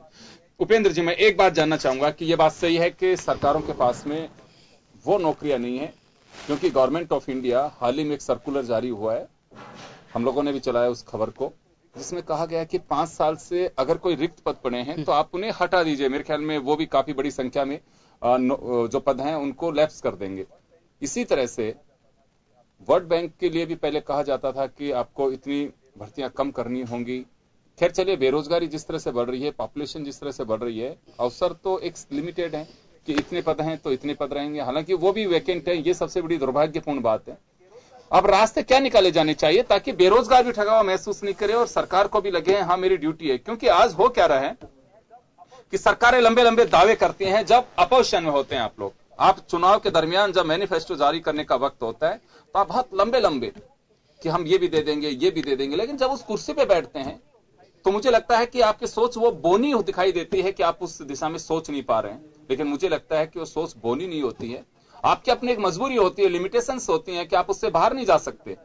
उपेंद्र जी, मैं एक बात जानना चाहूंगा कि यह बात सही है कि सरकारों के पास में वो नौकरियां नहीं है, क्योंकि गवर्नमेंट ऑफ इंडिया हाल ही में एक सर्कुलर जारी हुआ है, हम लोगों ने भी चलाया उस खबर को, जिसमें कहा गया है कि 5 साल से अगर कोई रिक्त पद पड़े हैं तो आप उन्हें हटा दीजिए। मेरे ख्याल में वो भी काफी बड़ी संख्या में जो पद हैं उनको लैप्स कर देंगे। इसी तरह से वर्ल्ड बैंक के लिए भी पहले कहा जाता था कि आपको इतनी भर्तियां कम करनी होंगी। खैर चलिए, बेरोजगारी जिस तरह से बढ़ रही है, पॉपुलेशन जिस तरह से बढ़ रही है, अवसर तो एक लिमिटेड है कि इतने पद हैं तो इतने पद रहेंगे, हालांकि वो भी वैकेंट है। ये सबसे बड़ी दुर्भाग्यपूर्ण बात है। अब रास्ते क्या निकाले जाने चाहिए ताकि बेरोजगार भी ठगा हुआ महसूस नहीं करे और सरकार को भी लगे हाँ मेरी ड्यूटी है। क्योंकि आज हो क्या रहा है कि सरकारें लंबे लंबे दावे करती हैं जब अपोजिशन में होते हैं आप लोग। आप चुनाव के दरमियान जब मैनिफेस्टो जारी करने का वक्त होता है तो आप बहुत लंबे लंबे कि हम ये भी दे देंगे, ये भी दे देंगे, लेकिन जब उस कुर्सी पे बैठते हैं तो मुझे लगता है कि आपकी सोच वो बोनी दिखाई देती है कि आप उस दिशा में सोच नहीं पा रहे हैं। लेकिन मुझे लगता है कि वो सोच बोनी नहीं होती है, आपकी अपनी एक मजबूरी होती है, लिमिटेशंस होती हैं कि आप उससे बाहर नहीं जा सकते।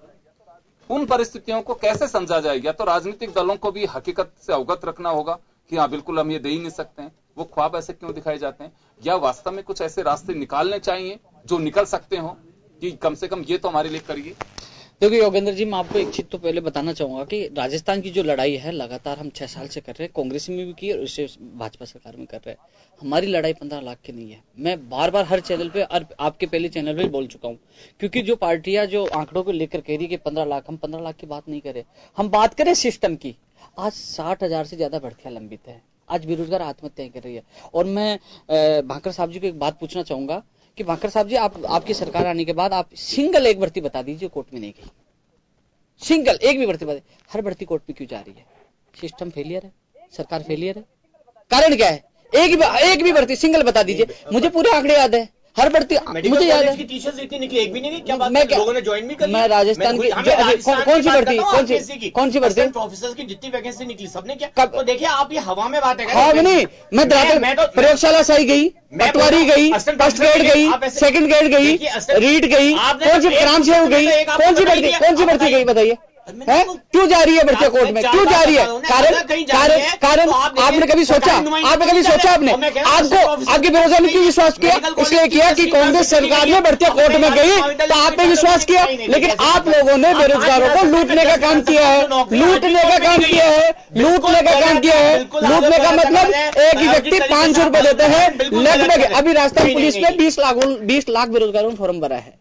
उन परिस्थितियों को कैसे समझा जाएगा? तो राजनीतिक दलों को भी हकीकत से अवगत रखना होगा कि हाँ बिल्कुल हम ये दे ही नहीं सकते हैं। वो ख्वाब ऐसे क्यों दिखाए जाते हैं, या वास्तव में कुछ ऐसे रास्ते निकालने चाहिए जो निकल सकते हो कि कम से कम ये तो हमारे लिए करिए। देखिए योगेंद्र जी, मैं आपको एक चीज तो पहले बताना चाहूंगा कि राजस्थान की जो लड़ाई है लगातार हम 6 साल से कर रहे हैं, कांग्रेस में भी की और उससे भाजपा सरकार में कर रहे हैं। हमारी लड़ाई 15 लाख की नहीं है। मैं बार बार हर चैनल पे और आपके पहले चैनल पे बोल चुका हूं, क्योंकि जो पार्टियां जो आंकड़ों को लेकर कह रही है कि 15 लाख, हम 15 लाख की बात नहीं करें, हम बात करें सिस्टम की। आज 60,000 से ज्यादा भर्तियां लंबित है। आज बेरोजगार आत्महत्याएं कर रही है। और मैं भाकर साहब जी को एक बात पूछना चाहूंगा कि भाकर साहब जी, आपकी सरकार आने के बाद आप सिंगल एक भर्ती बता दीजिए कोर्ट में नहीं गई, सिंगल एक भी भर्ती बता। हर भर्ती कोर्ट में क्यों जा रही है? सिस्टम फेलियर है, सरकार फेलियर है, कारण क्या है? एक भी भर्ती सिंगल बता दीजिए। मुझे पूरे आंकड़े याद है, हर भर्ती मुझे याद है। टीचर्स इतनी निकली, एक भी नहीं, क्या बात मैं लोगों ने ज्वाइन भी कर लिया। मैं राजस्थान की कौन सी भर्ती, कौन सी भर्ती प्रोफेसर की जितनी वैकेंसी निकली सबने क्या? तो देखिए आप ये हवा में बात है। हाँ नहीं, मैं प्रयोगशाला से गई, पटवारी गई, फर्स्ट ग्रेड गई, सेकंड ग्रेड गई, रीट गई, कौन सी ग्राम सेवक गई, कौन सी भर्ती गई बताइए? क्यों जा रही है भर्तियां कोर्ट में, क्यों जा रही है? कारण आपने कभी सोचा, आपने आपके बेरोजगार ने क्यों विश्वास किया? इसलिए किया कि कांग्रेस सरकार ने भर्तियां कोर्ट में गई तो आपने विश्वास किया। लेकिन आप लोगों ने बेरोजगारों को लूटने का काम किया है, लूटने का काम किया है। लूटने का मतलब एक ही व्यक्ति 500 रुपए देते हैं लगभग। अभी राजस्थान पुलिस में 20 लाख बेरोजगारों ने फॉर्म भरा है।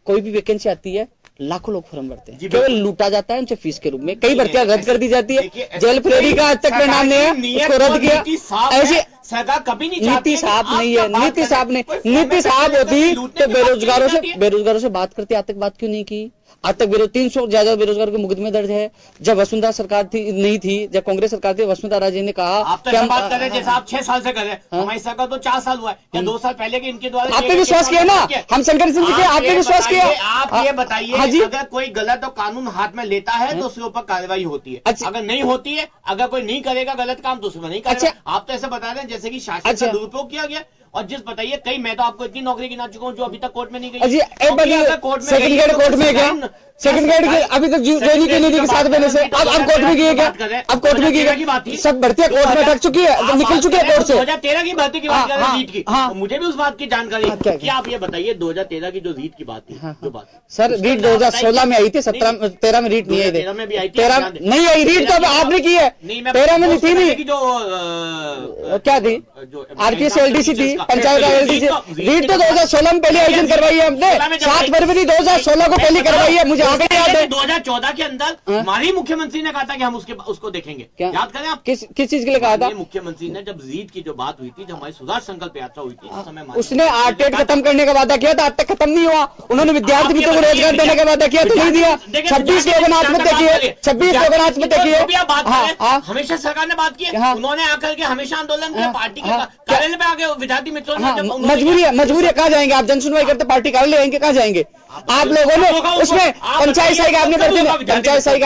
कोई भी वैकेंसी आती है लाखों लोग फॉर्म भरते हैं, केवल लूटा जाता है उनसे फीस के रूप में। कई भर्तियां रद्द कर दी जाती है। जेल फ्रेरी का आज तक नाम नहीं है, उसको रद्द किया। सरकार कभी नहीं चाहती नीति साहब नहीं है, नीति साहब ने, नीति साहब होती तो बेरोजगारों से बात करती, आज तक बात क्यों नहीं की? आज तक 300 ज्यादा बेरोजगारों के मुकदमे दर्ज है। जब वसुंधरा सरकार थी नहीं थी, जब कांग्रेस सरकार थी, वसुंधरा राजे ने कहा आप तो ऐसा बात कर रहे हैं जैसे आप 6 साल से कर रहे हैं। हमारी सरकार तो 4 साल हुआ है या 2 साल पहले के इनके द्वारा आपने विश्वास किया ना, हम शंकर सिंह जी आपने विश्वास किया। आप ये बताइए, अगर कोई गलत कानून हाथ में लेता है तो उसके ऊपर कार्रवाई होती है, अगर नहीं होती है, अगर कोई नहीं करेगा गलत काम तो उसमें नहीं करेगा। आप तो ऐसे बता रहे हैं जैसे कि शासन का दुरुपयोग किया गया। और जिस बताइए कई, मैं तो आपको इतनी नौकरी गिना चुका हूं जो अभी तक कोर्ट में नहीं गई। सेकंड ग्रेड कोर्ट में क्या, सेकंड ग्रेड के अभी तक ज्वाइनिंग के लिए 7 महीने से, अब कोर्ट में गई क्या? अब कोर्ट में गई, सब भर्तियां कोर्ट में अटक चुकी है, निकल चुकी है कोर्ट से। 2013 की भर्ती की बात कर रहे हैं, रीट की। मुझे भी उस बात की जानकारी है। क्या आप ये बताइए 2013 की जो रीट की बात थी, जो बात सर रीट 2016 में आई थी, 13 में रीट नहीं आई थी, 13 में भी आई थी, 13 नहीं आई रीट, तो आपने की है 13 में नहीं थी। नहीं जो क्या थी, आरपीएस एलडीसी थी, पंचायत एलडीसी। रीट तो 2016 में पहले आयोजन करवाई है हमने, 7 फरवरी 2016 को पहली करवाई है, मुझे आगे याद है। 2014 के अंदर हमारी मुख्यमंत्री ने कहा था कि हम उसको देखेंगे, याद करें आप? किस चीज के लिए कहा था? मुख्यमंत्री ने जब रीट की जो बात हुई थी, जब हमारी सुधार संकल्प यात्रा हुई थी, उस समय उसने आरटीएड खत्म करने का वादा किया था, आज तक खत्म नहीं हुआ। उन्होंने विद्यार्थी मित्रों को रोजगार देने का वादा किया तो नहीं दिया। 26 लोगों ने आत्महत्या किए, 26 लोगों ने आत्महत्या किए। हमेशा सरकार ने बात की, उन्होंने आकर के हमेशा आंदोलन किया, पार्टी के कार्यालय पे आगे विद्यार्थी मित्रों ने। मजबूरी है, कहाँ जाएंगे आप? जन सुनवाई करते पार्टी कार्यालय आएंगे, कहाँ जाएंगे आप? लोगों ने उसमें पंचायत सहायिका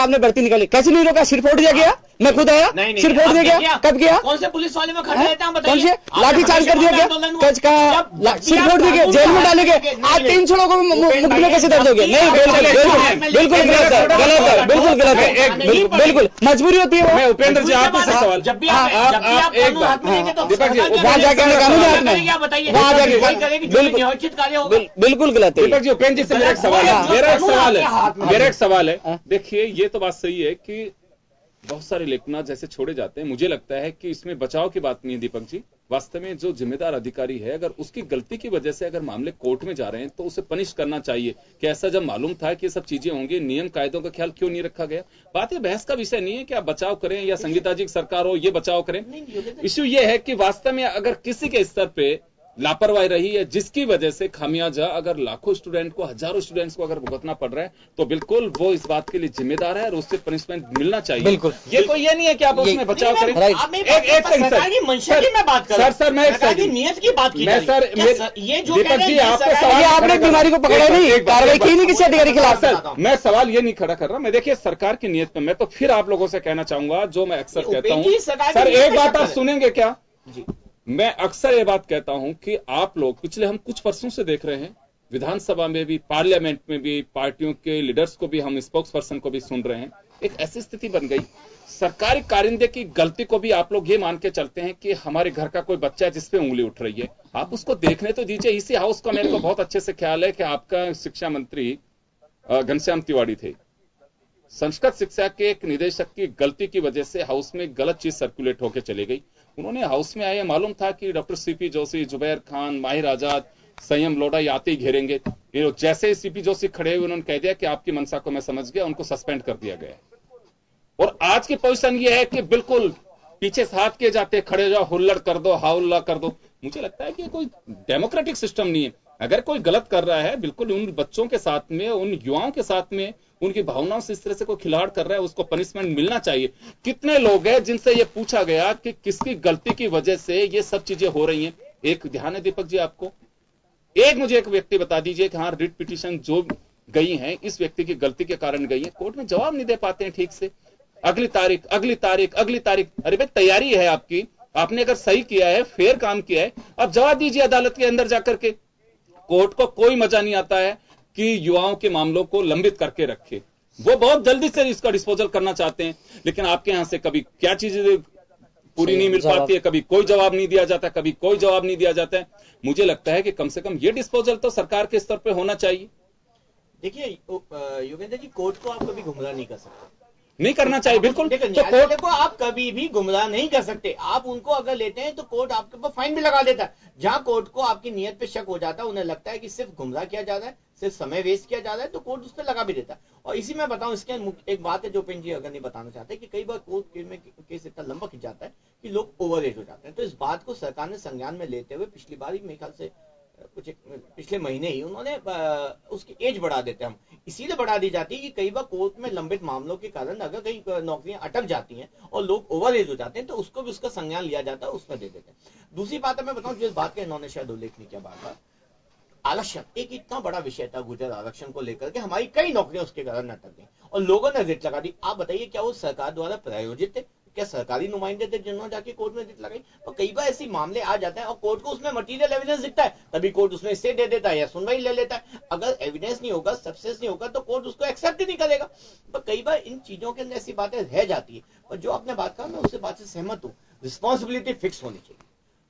आपने भर्ती निकाली, कैसे नहीं रोका? सिर फोड़ दिया गया, मैं खुद आया, सिर फोड़ दिया गया। कब गया? कौन से पुलिस वाले में खड़े रहते हैं? कौन से लाठीचार्ज कर दिया गया? सिर फोड़ दिया गया, जेल में डाले गए। आज 300 लोगों को मुकदमे कैसे दर्ज हो गए? नहीं, बिल्कुल गलत है, बिल्कुल गलत है, बिल्कुल मजबूरी होती है। मैं उपेंद्र जी आपसे सवाल, जब भी आप दीपक जी वहां जाके कानून हाथ में, वहां जाके बिल्कुल गलत है। दीपक जी, उपेंद्र जी से मेरा एक सवाल है। देखिए, ये तो बात सही है कि बहुत सारे लेखना जैसे छोड़े जाते हैं। मुझे लगता है कि इसमें बचाव की बात नहीं है दीपक जी। वास्तव में जो जिम्मेदार अधिकारी है, अगर उसकी गलती की वजह से अगर मामले कोर्ट में जा रहे हैं तो उसे पनिश करना चाहिए कि ऐसा जब मालूम था कि ये सब चीजें होंगी, नियम कायदों का ख्याल क्यों नहीं रखा गया? बात ये बहस का विषय नहीं है कि आप बचाव करें या संगीता जी की सरकार हो ये बचाव करें। इश्यू ये है कि वास्तव में अगर किसी के स्तर पे लापरवाही रही है जिसकी वजह से खामियाजा अगर लाखों स्टूडेंट को, हजारों स्टूडेंट्स को अगर भुगतना पड़ रहा है, तो बिल्कुल वो इस बात के लिए जिम्मेदार है और उससे पनिशमेंट मिलना चाहिए। बिल्कुल, ये कोई ये नहीं है कि आप उसमें बचाव करें। एक बात कर सर मैं नियत की बात की, मैं सर ये जो दीपक जी आपने बीमारी को पकड़ा नहीं, कार्रवाई की नहीं किसी अधिकारी के खिलाफ। सर मैं सवाल ये नहीं खड़ा कर रहा, मैं देखिए सरकार की नियत में मैं तो फिर आप लोगों से कहना चाहूंगा जो मैं अक्सर कहता हूँ। सर एक बात आप सुनेंगे क्या? मैं अक्सर ये बात कहता हूं कि आप लोग पिछले हम कुछ वर्षों से देख रहे हैं, विधानसभा में भी, पार्लियामेंट में भी, पार्टियों के लीडर्स को भी, हम स्पोक्स पर्सन को भी सुन रहे हैं। एक ऐसी स्थिति बन गई, सरकारी कारिंदे की गलती को भी आप लोग ये मान के चलते हैं कि हमारे घर का कोई बच्चा है जिसपे उंगली उठ रही है, आप उसको देखने तो दीजिए। इसी हाउस का मेरे को बहुत अच्छे से ख्याल है कि आपका शिक्षा मंत्री घनश्याम तिवारी थे। संस्कृत शिक्षा के एक निदेशक की गलती की वजह से हाउस में गलत चीज सर्कुलेट होकर चली गई। उन्होंने हाउस में आए, मालूम था कि डॉक्टर सीपी जोशी, जुबैर खान, माहिर आजाद, संयम लोढ़ा आते ही घेरेंगे। जैसे ही सीपी जोशी खड़े हुए उन्होंने कह दिया कि आपकी मंशा को मैं समझ गया, उनको सस्पेंड कर दिया गया। और आज की पोजीशन ये है कि बिल्कुल पीछे से हाथ किए जाते, खड़े जाओ, हुल्लड़ कर दो, हाउल्ला कर दो। मुझे लगता है कि कोई डेमोक्रेटिक सिस्टम नहीं है। अगर कोई गलत कर रहा है, बिल्कुल उन बच्चों के साथ में, उन युवाओं के साथ में, उनकी भावनाओं से इस तरह से कोई खिलाड़ कर रहा है, उसको पनिशमेंट मिलना चाहिए। कितने लोग हैं जिनसे ये पूछा गया कि किसकी गलती की वजह से ये सब चीजें हो रही हैं? एक ध्यान है दीपक जी आपको, मुझे एक व्यक्ति बता दीजिए कि हाँ रिट पिटीशन जो गई हैं इस व्यक्ति की गलती के कारण गई है, कोर्ट में जवाब नहीं दे पाते हैं ठीक से। अगली तारीख, अगली तारीख, अगली तारीख। अरे भाई तैयारी है आपकी, आपने अगर सही किया है, फेयर काम किया है, अब जवाब दीजिए अदालत के अंदर जाकर के। कोर्ट को कोई मजा नहीं आता है कि युवाओं के मामलों को लंबित करके रखे। वो बहुत जल्दी से इसका डिस्पोजल करना चाहते हैं, लेकिन आपके यहां से कभी क्या चीजें पूरी नहीं मिल पाती है, कभी कोई जवाब नहीं दिया जाता, कभी कोई जवाब नहीं दिया जाता है। मुझे लगता है कि कम से कम ये डिस्पोजल तो सरकार के स्तर पर होना चाहिए। देखिए योगेंद्र जी, कोर्ट को आप कभी गुमराह नहीं कर सकते। नहीं करना चाहिए बिल्कुल। देखो, तो न्यायालय को आप कभी भी गुमराह नहीं कर सकते। आप उनको अगर लेते हैं तो कोर्ट आपके ऊपर फाइन भी लगा देता है। जहां कोर्ट को आपकी नीयत पे शक हो जाता है, उन्हें लगता है कि सिर्फ गुमराह किया जा रहा है, सिर्फ समय वेस्ट किया जा रहा है, तो कोर्ट उस पर लगा भी देता है। और इसी में बताऊं, इसके एक बात है जो पेन जी अगर नहीं बताना चाहते कि कई बार कोर्ट में केस इतना लंबा खिंच जाता है कि लोग ओवर एज हो जाते हैं। तो इस बात को सरकार ने संज्ञान में लेते हुए पिछली बार ही मेरे ख्याल से पिछले महीने ही उन्होंने उसकी एज बढ़ा देते हैं। हम इसीलिए बढ़ा दी जाती है कि कई बार कोर्ट में लंबित मामलों के कारण अगर कई नौकरियां अटक जाती हैं और लोग ओवर एज हो जाते हैं तो उसको भी उसका संज्ञान लिया जाता है, उसमें दे देते हैं। दूसरी बात है, मैं बताऊं जिस बात का इन्होंने शायद उल्लेख नहीं किया बार, आरक्षण एक इतना बड़ा विषय था गुजर आरक्षण को लेकर के, हमारी कई नौकरियां उसके कारण अटक गई और लोगों ने रिट लगा दी। आप बताइए क्या वो सरकार द्वारा प्रायोजित थे? क्या सरकारी नुमाइंदे थे जिन्होंने जाके कोर्ट में रिट लगाई? तो कई बार ऐसे मामले आ जाते हैं और कोर्ट को उसमें मटीरियल एविडेंस दिखता है, तभी कोर्ट उसमें स्टे दे देता है या सुनवाई ले लेता है। अगर एविडेंस नहीं होगा, सब्सटेंस नहीं होगा, तो कोर्ट उसको एक्सेप्ट ही नहीं करेगा। तो कई बार इन चीजों के अंदर ऐसी बातें रह जाती है। और जो आपने बात कहा, मैं उससे बात से सहमत हूं, रिस्पॉन्सिबिलिटी फिक्स होनी चाहिए।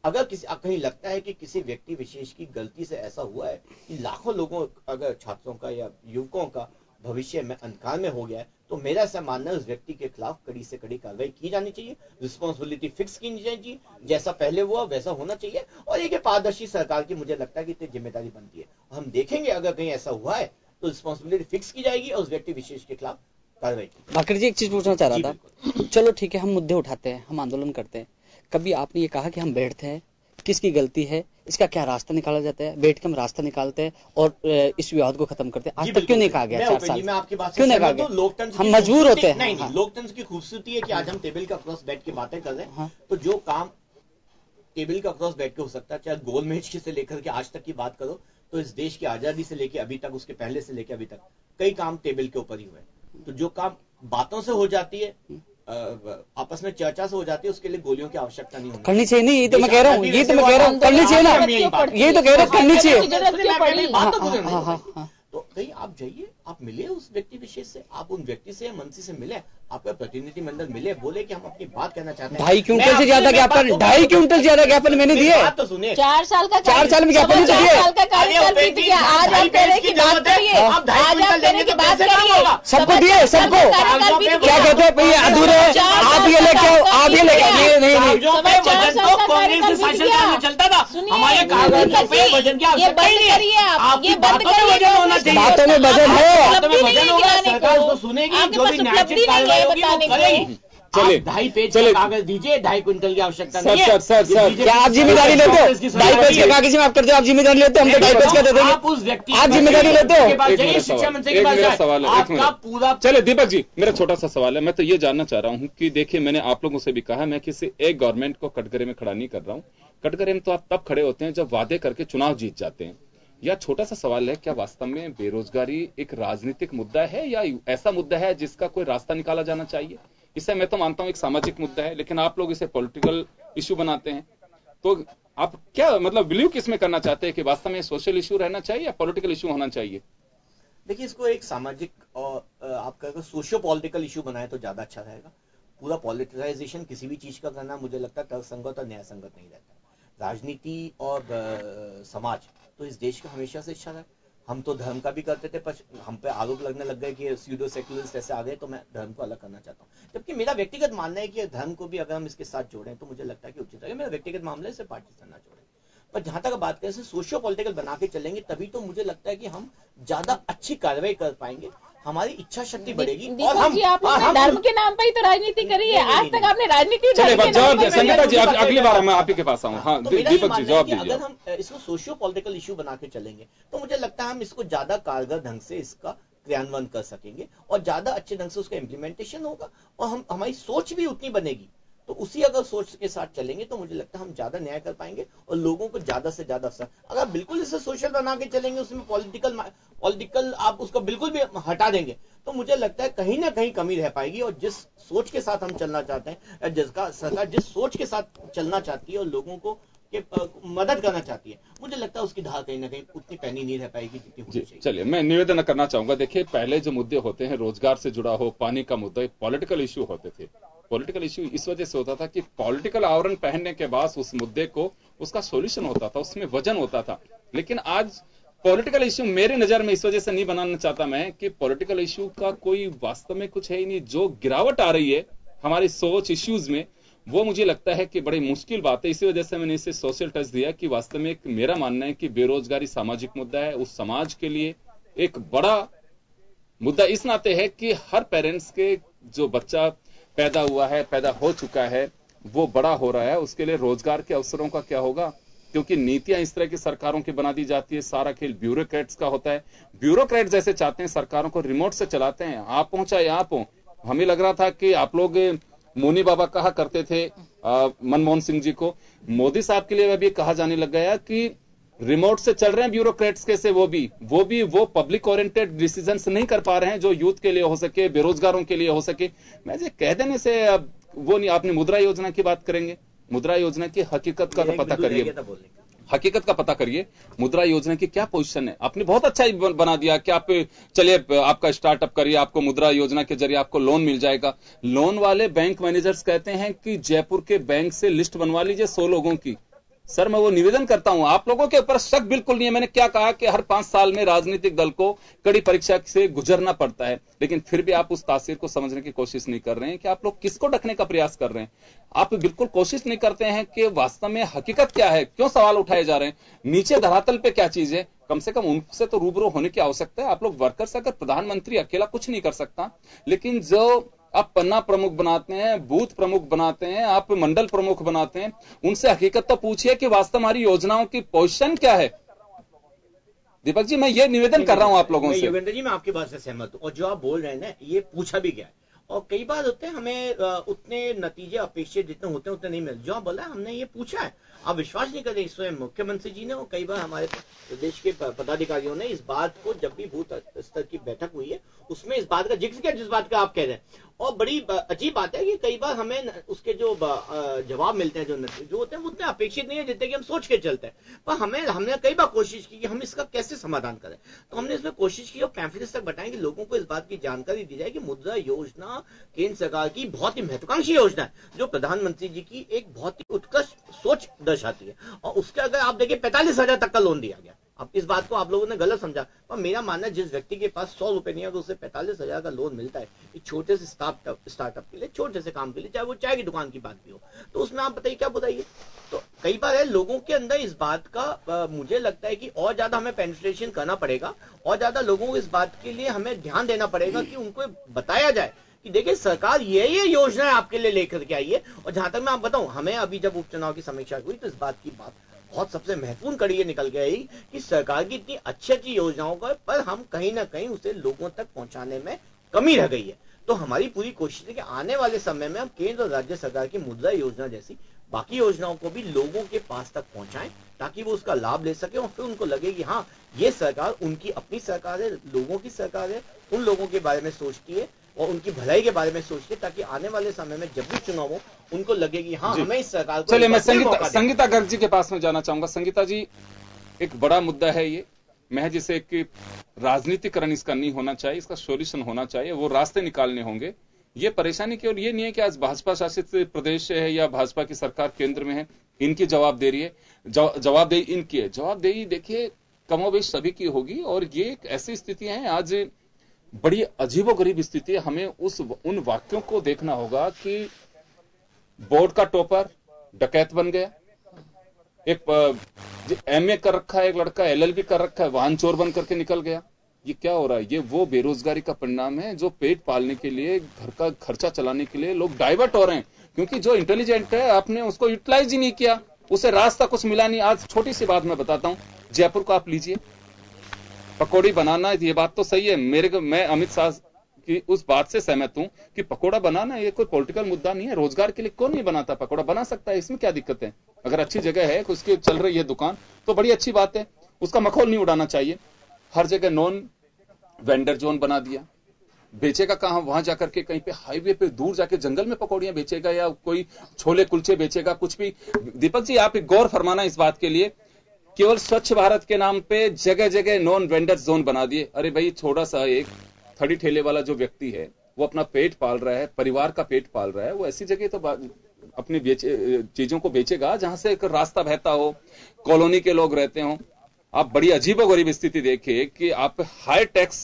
अगर किसी कहीं लगता है कि किसी व्यक्ति विशेष की गलती से ऐसा हुआ है कि लाखों लोगों, अगर छात्रों का या युवकों का भविष्य में अंधकार में हो गया है, तो मेरा ऐसा मानना है उस व्यक्ति के खिलाफ कड़ी से कड़ी कार्रवाई की जानी चाहिए, रिस्पॉन्सिबिलिटी फिक्स की जानी, जैसा पहले हुआ वैसा होना चाहिए। और एक पारदर्शी सरकार की मुझे लगता है कि इतनी जिम्मेदारी बनती है। हम देखेंगे अगर कहीं ऐसा हुआ है तो रिस्पॉन्सिबिलिटी फिक्स की जाएगी और उस व्यक्ति विशेष के खिलाफ कार्रवाई की। भाकर जी, एक चीज पूछना चाह रहा था। चलो ठीक है, हम मुद्दे उठाते हैं, हम आंदोलन करते हैं, कभी आपने ये कहा कि हम बैठते हैं, किसकी गलती है, इसका क्या रास्ता निकाला जाता है, बैठ के हम रास्ता निकालते हैं और इस विवाद को खत्म करते हैं? आज तक क्यों नहीं कहा गया? 4 साल मैं आपकी बात क्यों नहीं कहा गया? लोकतंत्र हम मजबूर होते हैं। नहीं, लोकतंत्र की खूबसूरती है कि आज हम टेबल का क्रॉस बैठ के बातें कर रहे हैं। तो जो काम टेबल का क्रॉस बैठ के हो सकता है, चाहे गोल मेज से लेकर के आज तक की बात करो, तो इस देश की आजादी से लेकर अभी तक, उसके पहले से लेकर अभी तक कई काम टेबल के ऊपर ही हुए। तो जो काम बातों से हो जाती है, आपस में चर्चा से हो जाती है, उसके लिए गोलियों की आवश्यकता नहीं करनी चाहिए। नहीं, ये तो मैं कह रहा हूँ, ये तो मैं कह रहा हूँ, करनी चाहिए ना, ये तो कह रहा हूँ करनी चाहिए। तो कहीं आप जाइए, आप मिले उस व्यक्ति विशेष से, आप उन व्यक्ति से, मंत्री से मिले, आपका प्रतिनिधि मंडल मिले, बोले कि हम अपनी बात कहना चाहते हैं। 2.5 क्विंटल से ज्यादा ज्ञापन, 2.5 क्विंटल से ज्यादा ज्ञापन मैंने दिए। बात तो सुनिए, 4 साल में ज्ञापन तो दिए। आज आप कह रहे हैं कि बात करिए, आज आप कह रहे हैं कि बात करिए, सबको दिए, सबको। क्या कहते हैं भैया अधूरे, आप ये लेके आओ, आप ये लेके आओ। नहीं, चलता था, हमारे कागजों पे वजन की आवश्यकता ही नहीं है। आपकी बातों में वजन होना चाहिए, बातों में वजन है, वजन होगा, सरकार उसको सुनेगी, जो भी न्यायिक कार्रवाई होगी वो करेगी। चलिए 2.5 पेज का कागज दीजिए, 2.5 क्विंटल की आवश्यकता नहीं है। सर, क्या आप जिम्मेदारी लेते हो? 2.5 पेज के कागज में आप करते हो, आप जिम्मेदारी लेते हो, हम तो 2.5 पेज का दे देंगे। आप उस व्यक्ति, आप जिम्मेदारी लेते हो? शिक्षा मंत्री के पास सवाल है, आपका पूरा। चले दीपक जी, मेरा छोटा सा सवाल है। मैं तो ये जानना चाह रहा हूँ कि देखिए, मैंने आप लोगों से भी कहा, मैं किसी एक गवर्नमेंट को कटघरे में खड़ा नहीं कर रहा हूँ। कटघरे में तो आप तब खड़े होते हैं जब वादे करके चुनाव जीत जाते हैं। या छोटा सा सवाल है, क्या वास्तव में बेरोजगारी एक राजनीतिक मुद्दा है या ऐसा मुद्दा है जिसका कोई रास्ता निकाला जाना चाहिए? इसे मैं तो मानता हूं एक सामाजिक मुद्दा है, लेकिन आप लोग इसे पॉलिटिकल इश्यू बनाते हैं। तो आप क्या मतलब बिलीव किसमें करना चाहते हैं कि वास्तव में सोशल इश्यू रहना चाहिए या पॉलिटिकल इश्यू होना चाहिए? देखिए, इसको एक सामाजिक और आपका सोशियो पॉलिटिकल इश्यू बनाए तो ज्यादा अच्छा रहेगा। पूरा पॉलिटिलाइजेशन किसी भी चीज का करना मुझे लगता है तर्कसंगत और न्याय संगत नहीं रहता। राजनीति और समाज तो इस देश का हमेशा से इच्छा है। हम तो धर्म का भी करते थे, पर हम पे आरोप लगने लग गए कि स्यूडो सेक्युलरिस्ट ऐसे आ गए, तो मैं धर्म को अलग करना चाहता हूँ। जबकि मेरा व्यक्तिगत मानना है कि धर्म को भी अगर हम इसके साथ जोड़ें तो मुझे लगता है कि उचित है। मेरा व्यक्तिगत मामला है, इसे पार्टी से ना जोड़ें। पर जहां तक बात करें सोशियो पॉलिटिकल बना के चलेंगे, तभी तो मुझे लगता है कि हम ज्यादा अच्छी कार्रवाई कर पाएंगे, हमारी इच्छा शक्ति बढ़ेगी। और हम धर्म के नाम पर ही तो राजनीति करी है। आज तक आपने राजनीति संगीता जी, अगली बार मैं आप ही के पास आऊँ। हाँ, दीपक जी जवाब दीजिए। अगर हम इसको सोशियो पॉलिटिकल इश्यू बना के चलेंगे तो मुझे लगता है हम इसको ज्यादा कारगर ढंग से इसका क्रियान्वयन कर सकेंगे और ज्यादा अच्छे ढंग से उसका इम्प्लीमेंटेशन होगा और हमारी सोच भी उतनी बनेगी। तो उसी अगर सोच के साथ चलेंगे तो मुझे लगता है हम ज्यादा न्याय कर पाएंगे और लोगों को ज्यादा से ज्यादा अवसर। अगर बिल्कुल इसे सोशल बना के चलेंगे, उसमें पॉलिटिकल आप उसको बिल्कुल भी हटा देंगे, तो मुझे लगता है कहीं ना कहीं कमी रह पाएगी। और जिस सोच के साथ हम चलना चाहते हैं, जिसका सरकार जिस सोच के साथ चलना चाहती है और लोगों को मदद करना चाहती है, मुझे लगता है उसकी धार कहीं ना कहीं उतनी पैनी नहीं रह पाएगी जितनी होनी चाहिए। चलिए, मैं निवेदन करना चाहूंगा। देखिए, पहले जो मुद्दे होते हैं, रोजगार से जुड़ा हो, पानी का मुद्दा, पॉलिटिकल इश्यू होते थे। पॉलिटिकल इश्यू इस वजह से होता था कि पॉलिटिकल आवरण पहनने के बाद उस मुद्दे को उसका सॉल्यूशन होता था, उसमें वजन होता था। लेकिन आज पॉलिटिकल इश्यू मेरी नजर में इस वजह से नहीं बनाना चाहता मैं कि पॉलिटिकल इश्यू का कोई वास्तव में कुछ है ही नहीं। जो गिरावट आ रही है हमारी सोच इश्यूज में, वो मुझे लगता है कि बड़ी मुश्किल बात है। इसी वजह से मैंने इसे सोशल टच दिया कि वास्तव में मेरा मानना है कि बेरोजगारी सामाजिक मुद्दा है, उस समाज के लिए एक बड़ा मुद्दा इस नाते है कि हर पेरेंट्स के जो बच्चा पैदा हुआ है, पैदा हो चुका है, वो बड़ा हो रहा है, उसके लिए रोजगार के अवसरों का क्या होगा? क्योंकि नीतियां इस तरह की सरकारों की बना दी जाती है, सारा खेल ब्यूरोक्रेट्स का होता है। ब्यूरोक्रेट जैसे चाहते हैं सरकारों को रिमोट से चलाते हैं, आप पहुंचा या आप हो। हमें लग रहा था कि आप लोग मोनी बाबा कहा करते थे मनमोहन सिंह जी को, मोदी साहब के लिए अभी कहा जाने लग गया कि रिमोट से चल रहे हैं ब्यूरोक्रेट्स कैसे, वो पब्लिक ओरिएंटेड डिसीजंस नहीं कर पा रहे हैं जो यूथ के लिए हो सके, बेरोजगारों के लिए हो सके। मैं ये कह देने से वो नहीं। आपने मुद्रा योजना की बात करेंगे, मुद्रा योजना की हकीकत का पता करिए, हकीकत का पता करिए। मुद्रा योजना की क्या पोजीशन है? आपने बहुत अच्छा बना दिया कि आप चलिए आपका स्टार्टअप करिए, आपको मुद्रा योजना के जरिए आपको लोन मिल जाएगा। लोन वाले बैंक मैनेजर्स कहते हैं कि जयपुर के बैंक से लिस्ट बनवा लीजिए 100 लोगों की। सर मैं वो निवेदन करता हूं, आप लोगों के ऊपर शक बिल्कुल नहीं है। मैंने क्या कहा कि हर 5 साल में राजनीतिक दल को कड़ी परीक्षा से गुजरना पड़ता है, लेकिन फिर भी आप उस तासीर को समझने की कोशिश नहीं कर रहे हैं कि आप लोग किसको ढकने का प्रयास कर रहे हैं। आप बिल्कुल कोशिश नहीं करते हैं कि वास्तव में हकीकत क्या है, क्यों सवाल उठाए जा रहे हैं, नीचे धरातल पे क्या चीज है। कम से कम उनसे तो रूबरू होने की आवश्यकता है। आप लोग वर्कर्स, अगर प्रधानमंत्री अकेला कुछ नहीं कर सकता, लेकिन जो आप पन्ना प्रमुख बनाते हैं, बूथ प्रमुख बनाते हैं, आप मंडल प्रमुख बनाते हैं, उनसे हकीकत तो पूछिए कि वास्तव हमारी योजनाओं की पोजीशन क्या है। दीपक जी मैं ये निवेदन कर रहा हूं आप लोगों से। योगेंद्र जी मैं आपकी बात से सहमत हूं, और जो आप बोल रहे हैं ना, ये पूछा भी गया है, और कई बार होते हैं हमें उतने नतीजे अपेक्षित जितने होते हैं उतने नहीं मिलते। जो आप बोला है हमने ये पूछा है, आप विश्वास नहीं करें, स्वयं मुख्यमंत्री जी ने और कई बार हमारे प्रदेश के पदाधिकारियों ने इस बात को, जब भी बूथ स्तर की बैठक हुई है उसमें इस बात का जिक्र किया जिस बात का आप कह रहे हैं। और बड़ी अजीब बात है कि कई बार हमें उसके जो जवाब मिलते हैं, जो होते हैं वो उतने अपेक्षित नहीं है जितने कि हम सोच के चलते हैं। पर हमने कई बार कोशिश की कि हम इसका कैसे समाधान करें, तो हमने इसमें कोशिश की और पैम्फलेट्स तक बताएं कि लोगों को इस बात की जानकारी दी जाए कि मुद्रा योजना केंद्र सरकार की बहुत ही महत्वाकांक्षी योजना है, जो प्रधानमंत्री जी की एक बहुत ही उत्कृष्ट सोच दर्शाती है। और उसके अगर आप देखिए 45,000 तक का लोन दिया गया। अब इस बात को आप लोगों ने गलत समझा, पर मेरा मानना है जिस व्यक्ति के पास 100 रुपए नहीं है, अगर उसे 45,000 का लोन मिलता है एक छोटे से स्टार्टअप के लिए, छोटे से काम के लिए, चाहे वो चाय की दुकान की बात भी हो, तो उसमें आप बताइए क्या बुराई है। तो कई बार है लोगों के अंदर इस बात का मुझे लगता है कि और ज्यादा हमें पेनिट्रेशन करना पड़ेगा, और ज्यादा लोगों को इस बात के लिए हमें ध्यान देना पड़ेगा कि उनको बताया जाए कि देखिए सरकार ये योजनाएं आपके लिए लेकर के आई है। और जहां तक मैं आप बताऊं, हमें अभी जब उपचुनाव की समीक्षा हुई तो इस बात की बात बहुत सबसे महत्वपूर्ण कड़ी ये निकल गई कि सरकार की इतनी अच्छी योजनाओं का, पर हम कहीं ना कहीं उसे लोगों तक पहुंचाने में कमी रह गई है। तो हमारी पूरी कोशिश है कि आने वाले समय में हम केंद्र और राज्य सरकार की मुद्रा योजना जैसी बाकी योजनाओं को भी लोगों के पास तक पहुंचाएं, ताकि वो उसका लाभ ले सके और फिर उनको लगे कि हाँ ये सरकार उनकी अपनी सरकार है, लोगों की सरकार है, उन लोगों के बारे में सोचती है और उनकी भलाई के बारे में सोचती है, ताकि आने वाले समय में जब भी चुनाव हो उनको लगे कि हाँ हमें इस सरकार को। चलिए मैं संगीता गर्ग जी के पास में जाना चाहूंगा। संगीता जी, एक बड़ा मुद्दा है ये, महज इसे एक राजनीतिकरण इसका नहीं होना चाहिए, इसका सॉल्यूशन होना चाहिए, वो रास्ते निकालने होंगे। ये परेशानी केवल ये नहीं है कि आज भाजपा शासित प्रदेश है या भाजपा की सरकार केंद्र में है, इनकी जवाबदेही है, जवाबदेही इनकी है। जवाबदेही देखिए कमोबेश सभी की होगी, और ये एक ऐसी स्थिति है आज बड़ी अजीबोगरीब स्थिति है। हमें उन वाक्यों को देखना होगा कि बोर्ड का टॉपर डकैत बन गया, एक एमए कर रखा है एक लड़का, एलएलबी कर रखा है, वाहन चोर बन करके निकल गया। ये क्या हो रहा है? ये वो बेरोजगारी का परिणाम है जो पेट पालने के लिए, घर का खर्चा चलाने के लिए लोग डाइवर्ट हो रहे हैं, क्योंकि जो इंटेलिजेंट है आपने उसको यूटिलाइज ही नहीं किया, उसे रास्ता कुछ मिला नहीं। आज छोटी सी बात मैं बताता हूं, जयपुर को आप लीजिए, पकौड़ी बनाना, ये बात तो सही है, मैं अमित शाह की उस बात से सहमत हूं कि पकौड़ा बनाना ये कोई पॉलिटिकल मुद्दा नहीं है। रोजगार के लिए कौन नहीं बनाता, पकौड़ा बना सकता है, इसमें क्या दिक्कत है? अगर अच्छी जगह है, उसकी चल रही है दुकान, तो बड़ी अच्छी बात है, उसका मखौल नहीं उड़ाना चाहिए। हर जगह नॉन वेंडर जोन बना दिया, बेचेगा कहां? वहां जाकर के कहीं पे हाईवे पे दूर जाके जंगल में पकौड़ियां बेचेगा, या कोई छोले कुलचे बेचेगा, कुछ भी। दीपक जी आप एक गौर फरमाना इस बात के लिए, केवल स्वच्छ भारत के नाम पे जगह जगह नॉन वेंडर जोन बना दिए। अरे भाई, थोड़ा सा एक थड़ी ठेले वाला जो व्यक्ति है वो अपना पेट पाल रहा है, परिवार का पेट पाल रहा है, वो ऐसी जगह तो अपनी चीजों को बेचेगा जहां से एक रास्ता बहता हो, कॉलोनी के लोग रहते हो। आप बड़ी अजीबोगरीब स्थिति देखिए कि आप हाई टैक्स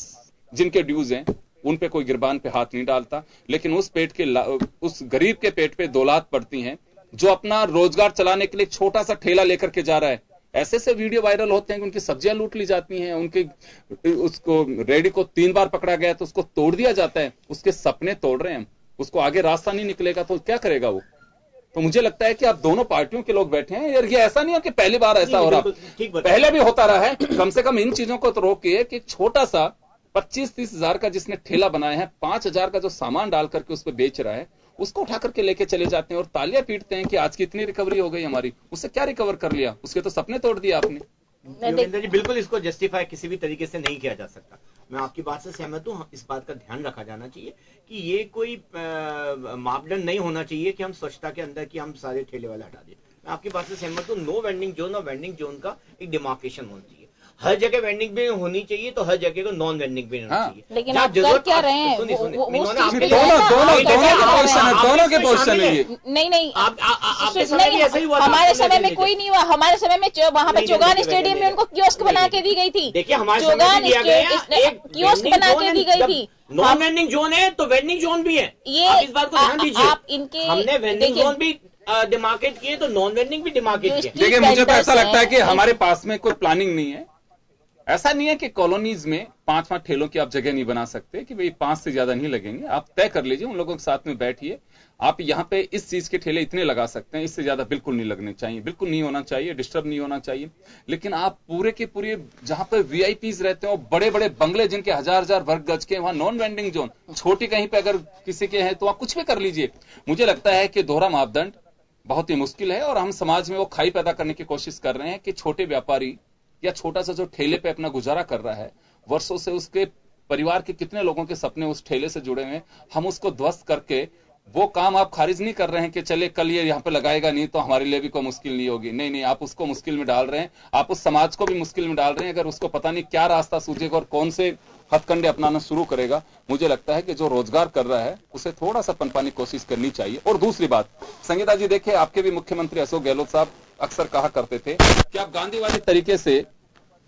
जिनके ड्यूज हैं उन पे कोई गिरबान पे हाथ नहीं डालता, लेकिन उस गरीब के पेट पे दौलात पड़ती हैं जो अपना रोजगार चलाने के लिए छोटा सा ठेला लेकर के जा रहा है। ऐसे से वीडियो वायरल होते हैं कि उनकी सब्जियां लूट ली जाती हैं, उसको रेडी को 3 बार पकड़ा गया तो उसको तोड़ दिया जाता है, उसके सपने तोड़ रहे हैं, उसको आगे रास्ता नहीं निकलेगा तो क्या करेगा वो। तो मुझे लगता है कि आप दोनों पार्टियों के लोग बैठे हैं यार, ये ऐसा नहीं है कि पहली बार ऐसा हो रहा, पहले भी होता रहा है। कम से कम इन चीजों को तो रोकिए कि छोटा सा 25-30 हजार का जिसने ठेला बनाया है, 5 हजार का जो सामान डाल करके उस पर बेच रहा है, उसको उठा करके लेके चले जाते हैं और तालियां पीटते हैं कि आज की इतनी रिकवरी हो गई हमारी। उससे क्या रिकवर कर लिया, उसके तो सपने तोड़ दिए आपने। योगेंद्र जी, बिल्कुल इसको जस्टिफाई किसी भी तरीके से नहीं किया जा सकता। मैं आपकी बात से सहमत हूं। इस बात का ध्यान रखा जाना चाहिए कि ये कोई मापदंड नहीं होना चाहिए कि हम स्वच्छता के अंदर कि हम सारे ठेले वाले हटा दें। मैं आपकी बात से सहमत हूं। नो वेंडिंग जोन और वेंडिंग जोन का एक डिमार्केशन होना चाहिए। हर जगह वेंडिंग भी होनी चाहिए तो हर जगह को नॉन वेंडिंग भी होना चाहिए। लेकिन आप कर क्या रहे हैं? दोनों के पोजीशन है ये। नहीं, हमारे समय में कोई नहीं हुआ। हमारे समय में वहाँ पे चौगान स्टेडियम में उनको कियोस्क बना के दी गई थी। देखिए, हमारे चौगान कियोस्क बना के दी गई थी। नॉन वेंडिंग जोन है तो वेंडिंग जोन भी है, ये इस बात को ध्यान दीजिए। आप इनके हमने वेंडिंग जोन भी डिमार्केट किए तो नॉन वेंडिंग भी डिमार्केट किए। देखिए, मुझे तो ऐसा लगता है कि हमारे पास में कोई प्लानिंग नहीं है। ऐसा नहीं है कि कॉलोनीज में 5-5 ठेलों की आप जगह नहीं बना सकते कि भाई 5 से ज्यादा नहीं लगेंगे। आप तय कर लीजिए, उन लोगों के साथ में बैठिए, आप यहां पे इस चीज के ठेले इतने लगा सकते हैं, इससे ज्यादा बिल्कुल नहीं लगने चाहिए, बिल्कुल नहीं होना चाहिए, डिस्टर्ब नहीं होना चाहिए। लेकिन आप पूरे के पूरे जहां पर वीआईपीज रहते हैं, बड़े बड़े बंगले जिनके 1000-1000 वर्ग गज के, वहां नॉन वेंडिंग जोन, छोटी कहीं पे अगर किसी के हैं तो वहां कुछ भी कर लीजिए। मुझे लगता है कि दोहरा मापदंड बहुत ही मुश्किल है और हम समाज में वो खाई पैदा करने की कोशिश कर रहे हैं कि छोटे व्यापारी या छोटा सा जो ठेले पे अपना गुजारा कर रहा है, वर्षों से उसके परिवार के कितने लोगों के सपने उस ठेले से जुड़े हुए हैं, हम उसको ध्वस्त करके वो काम आप खारिज नहीं कर रहे हैं कि चले कल ये यहाँ पे लगाएगा नहीं तो हमारे लिए भी कोई मुश्किल नहीं होगी। नहीं, आप उसको मुश्किल में डाल रहे हैं, आप उस समाज को भी मुश्किल में डाल रहे हैं। अगर उसको पता नहीं क्या रास्ता सूझेगा और कौन से हथकंडे अपनाना शुरू करेगा। मुझे लगता है कि जो रोजगार कर रहा है उसे थोड़ा सा पनपाने की कोशिश करनी चाहिए। और दूसरी बात, संगीता जी देखिए, आपके भी मुख्यमंत्री अशोक गहलोत साहब अक्सर कहा करते थे कि आप गांधीवादी तरीके से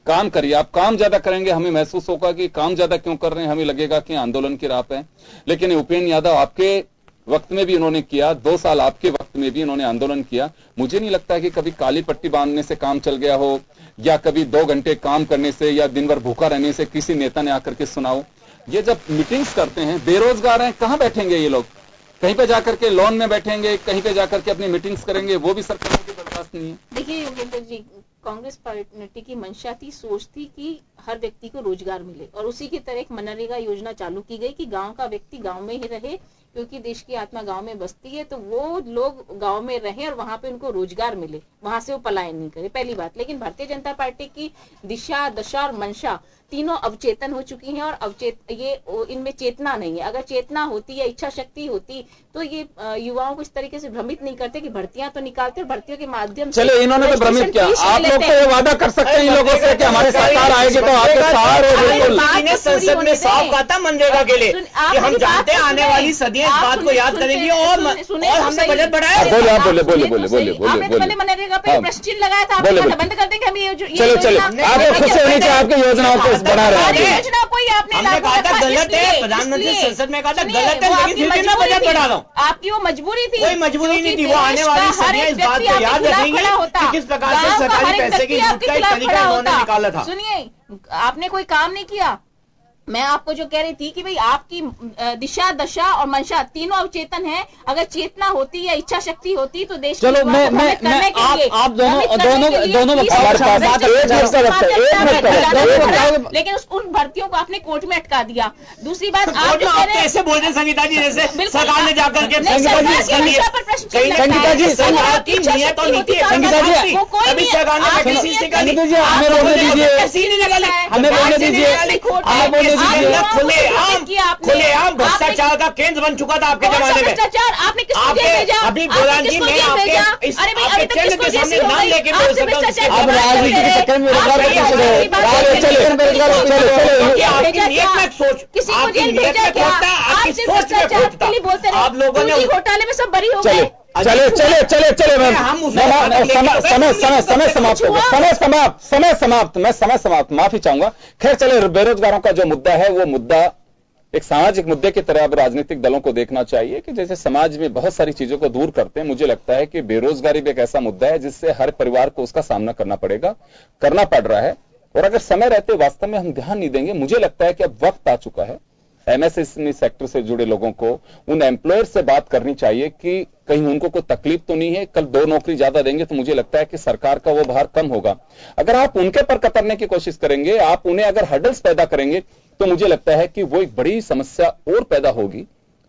काम करिए, आप काम ज्यादा करेंगे हमें महसूस होगा कि काम ज्यादा क्यों कर रहे हैं, हमें लगेगा कि आंदोलन की राह पे हैं। लेकिन उपेंद्र यादव आपके वक्त में भी इन्होंने किया, 2 साल आपके वक्त में भी इन्होंने आंदोलन किया। मुझे नहीं लगता कि कभी काली पट्टी बांधने से काम चल गया हो या कभी 2 घंटे काम करने से या दिन भर भूखा रहने से किसी नेता ने आकर के सुनाओ। ये जब मीटिंग्स करते हैं, बेरोजगार हैं, कहां बैठेंगे ये लोग? कहीं पे जाकर के लॉन में बैठेंगे, कहीं पे जाकर के अपनी मीटिंग्स करेंगे, वो भी सरकार की बर्दाश्त नहीं है। देखिए योगेंद्र जी, कांग्रेस पार्टी की मंशा थी, सोच थी कि हर व्यक्ति को रोजगार मिले और उसी की तरह एक मनरेगा योजना चालू की गई कि गांव का व्यक्ति गांव में ही रहे, क्योंकि देश की आत्मा गांव में बसती है, तो वो लोग गांव में रहें और वहां पे उनको रोजगार मिले, वहां से वो पलायन नहीं करे, पहली बात। लेकिन भारतीय जनता पार्टी की दिशा, दशा और मंशा तीनों अवचेतन हो चुकी हैं और इनमें चेतना नहीं है। अगर चेतना होती या इच्छा शक्ति होती तो ये युवाओं को इस तरीके से भ्रमित नहीं करते कि भर्तियां तो निकालते और भर्तियों के माध्यम से। चले, इन्होंने तो भ्रमित किया, आप लोग तो ये वादा कर सकते हैं इन लोगों से कि हमारी सरकार आएगी तो आपके सहारे। संसद में साफ कहा था मनरेगा के लिए कि हम जानते हैं आने वाली सदियां इस बात को याद करेंगी और हमने बजट बढ़ाया। बोले मनरेगा पे प्रश्न चिन्ह लगाया था, आपने बंद कर देंगे हम ये। चलो, आपको खुशी होनी चाहिए, आपकी योजनाओं को बढ़ा रहे हैं। योजना कोई आपने कहा था गलत है, प्रधानमंत्री संसद में कहा था गलत है, लेकिन फिर मैं बजट बढ़ा रहा हूँ। आपकी वो मजबूरी थी, कोई मजबूरी नहीं थी। वो आने वाली सदियां इस बात को याद रखेंगे कि किस प्रकार से सरकारी पैसे की लूट का एक तरीका उन्होंने निकाला था। सुनिए, आपने कोई काम नहीं किया। मैं आपको जो कह रही थी कि भाई आपकी दिशा, दशा और मंशा तीनों अवचेतन है। अगर चेतना होती या इच्छा शक्ति होती तो देश चलो मैं आप दोनों लेकिन उन भर्तियों को आपने कोर्ट में अटका दिया। दूसरी बात, आप ऐसे बोल रहे संगीता जी जैसे सरकार ने जाकर के खुलेआम भ्रष्टाचार का केंद्र बन चुका था आपके जमाने में। आपने किसको जेल भेजा? अभी बोलान जी, मैं आपके चैनल के सामने नाम लेके बोल सकता हूँ। आप लोगों ने घोटाले में सब बरी हो गए। चले चले चले चले समय समाप्त हो गया, समय समाप्त, माफी चाहूंगा। खैर चले, बेरोजगारों का जो मुद्दा है वो मुद्दा एक सामाजिक मुद्दे की तरह अब राजनीतिक दलों को देखना चाहिए कि जैसे समाज में बहुत सारी चीजों को दूर करते हैं, मुझे लगता है कि बेरोजगारी भी एक ऐसा मुद्दा है जिससे हर परिवार को उसका सामना करना पड़ रहा है। और अगर समय रहते वास्तव में हम ध्यान नहीं देंगे, मुझे लगता है कि अब वक्त आ चुका है एमएसएमई सेक्टर से जुड़े लोगों को, उन एम्प्लॉयर से बात करनी चाहिए कि कहीं उनको कोई तकलीफ तो नहीं है। कल 2 नौकरी ज्यादा देंगे तो मुझे लगता है कि सरकार का वो भार कम होगा। अगर आप उनके पर कतरने की कोशिश करेंगे, आप उन्हें अगर हर्डल्स पैदा करेंगे, तो मुझे लगता है कि वो एक बड़ी समस्या और पैदा होगी।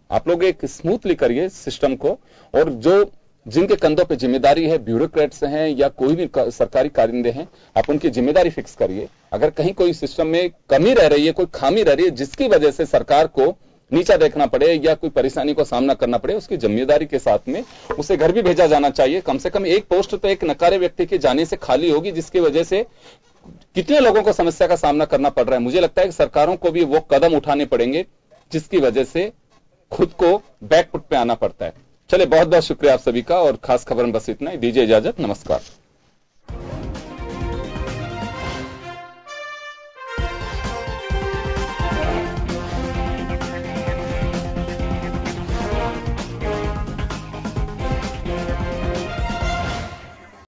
आप लोग एक स्मूथली करिए सिस्टम को, और जो जिनके कंधों पे जिम्मेदारी है, ब्यूरोक्रेट्स हैं या कोई भी सरकारी कारिंदे हैं, आप उनकी जिम्मेदारी फिक्स करिए। अगर कहीं कोई सिस्टम में कमी रह रही है, कोई खामी रह रही है जिसकी वजह से सरकार को नीचा देखना पड़े या कोई परेशानी को सामना करना पड़े, उसकी जिम्मेदारी के साथ में उसे घर भी भेजा जाना चाहिए। कम से कम एक पोस्ट तो एक नकारे व्यक्ति के जाने से खाली होगी, जिसकी वजह से कितने लोगों को समस्या का सामना करना पड़ रहा है। मुझे लगता है कि सरकारों को भी वो कदम उठाने पड़ेंगे जिसकी वजह से खुद को बैकफुट पे आना पड़ता है। चले, बहुत बहुत शुक्रिया आप सभी का, और खास खबर में बस इतना ही। दीजिए इजाजत, नमस्कार।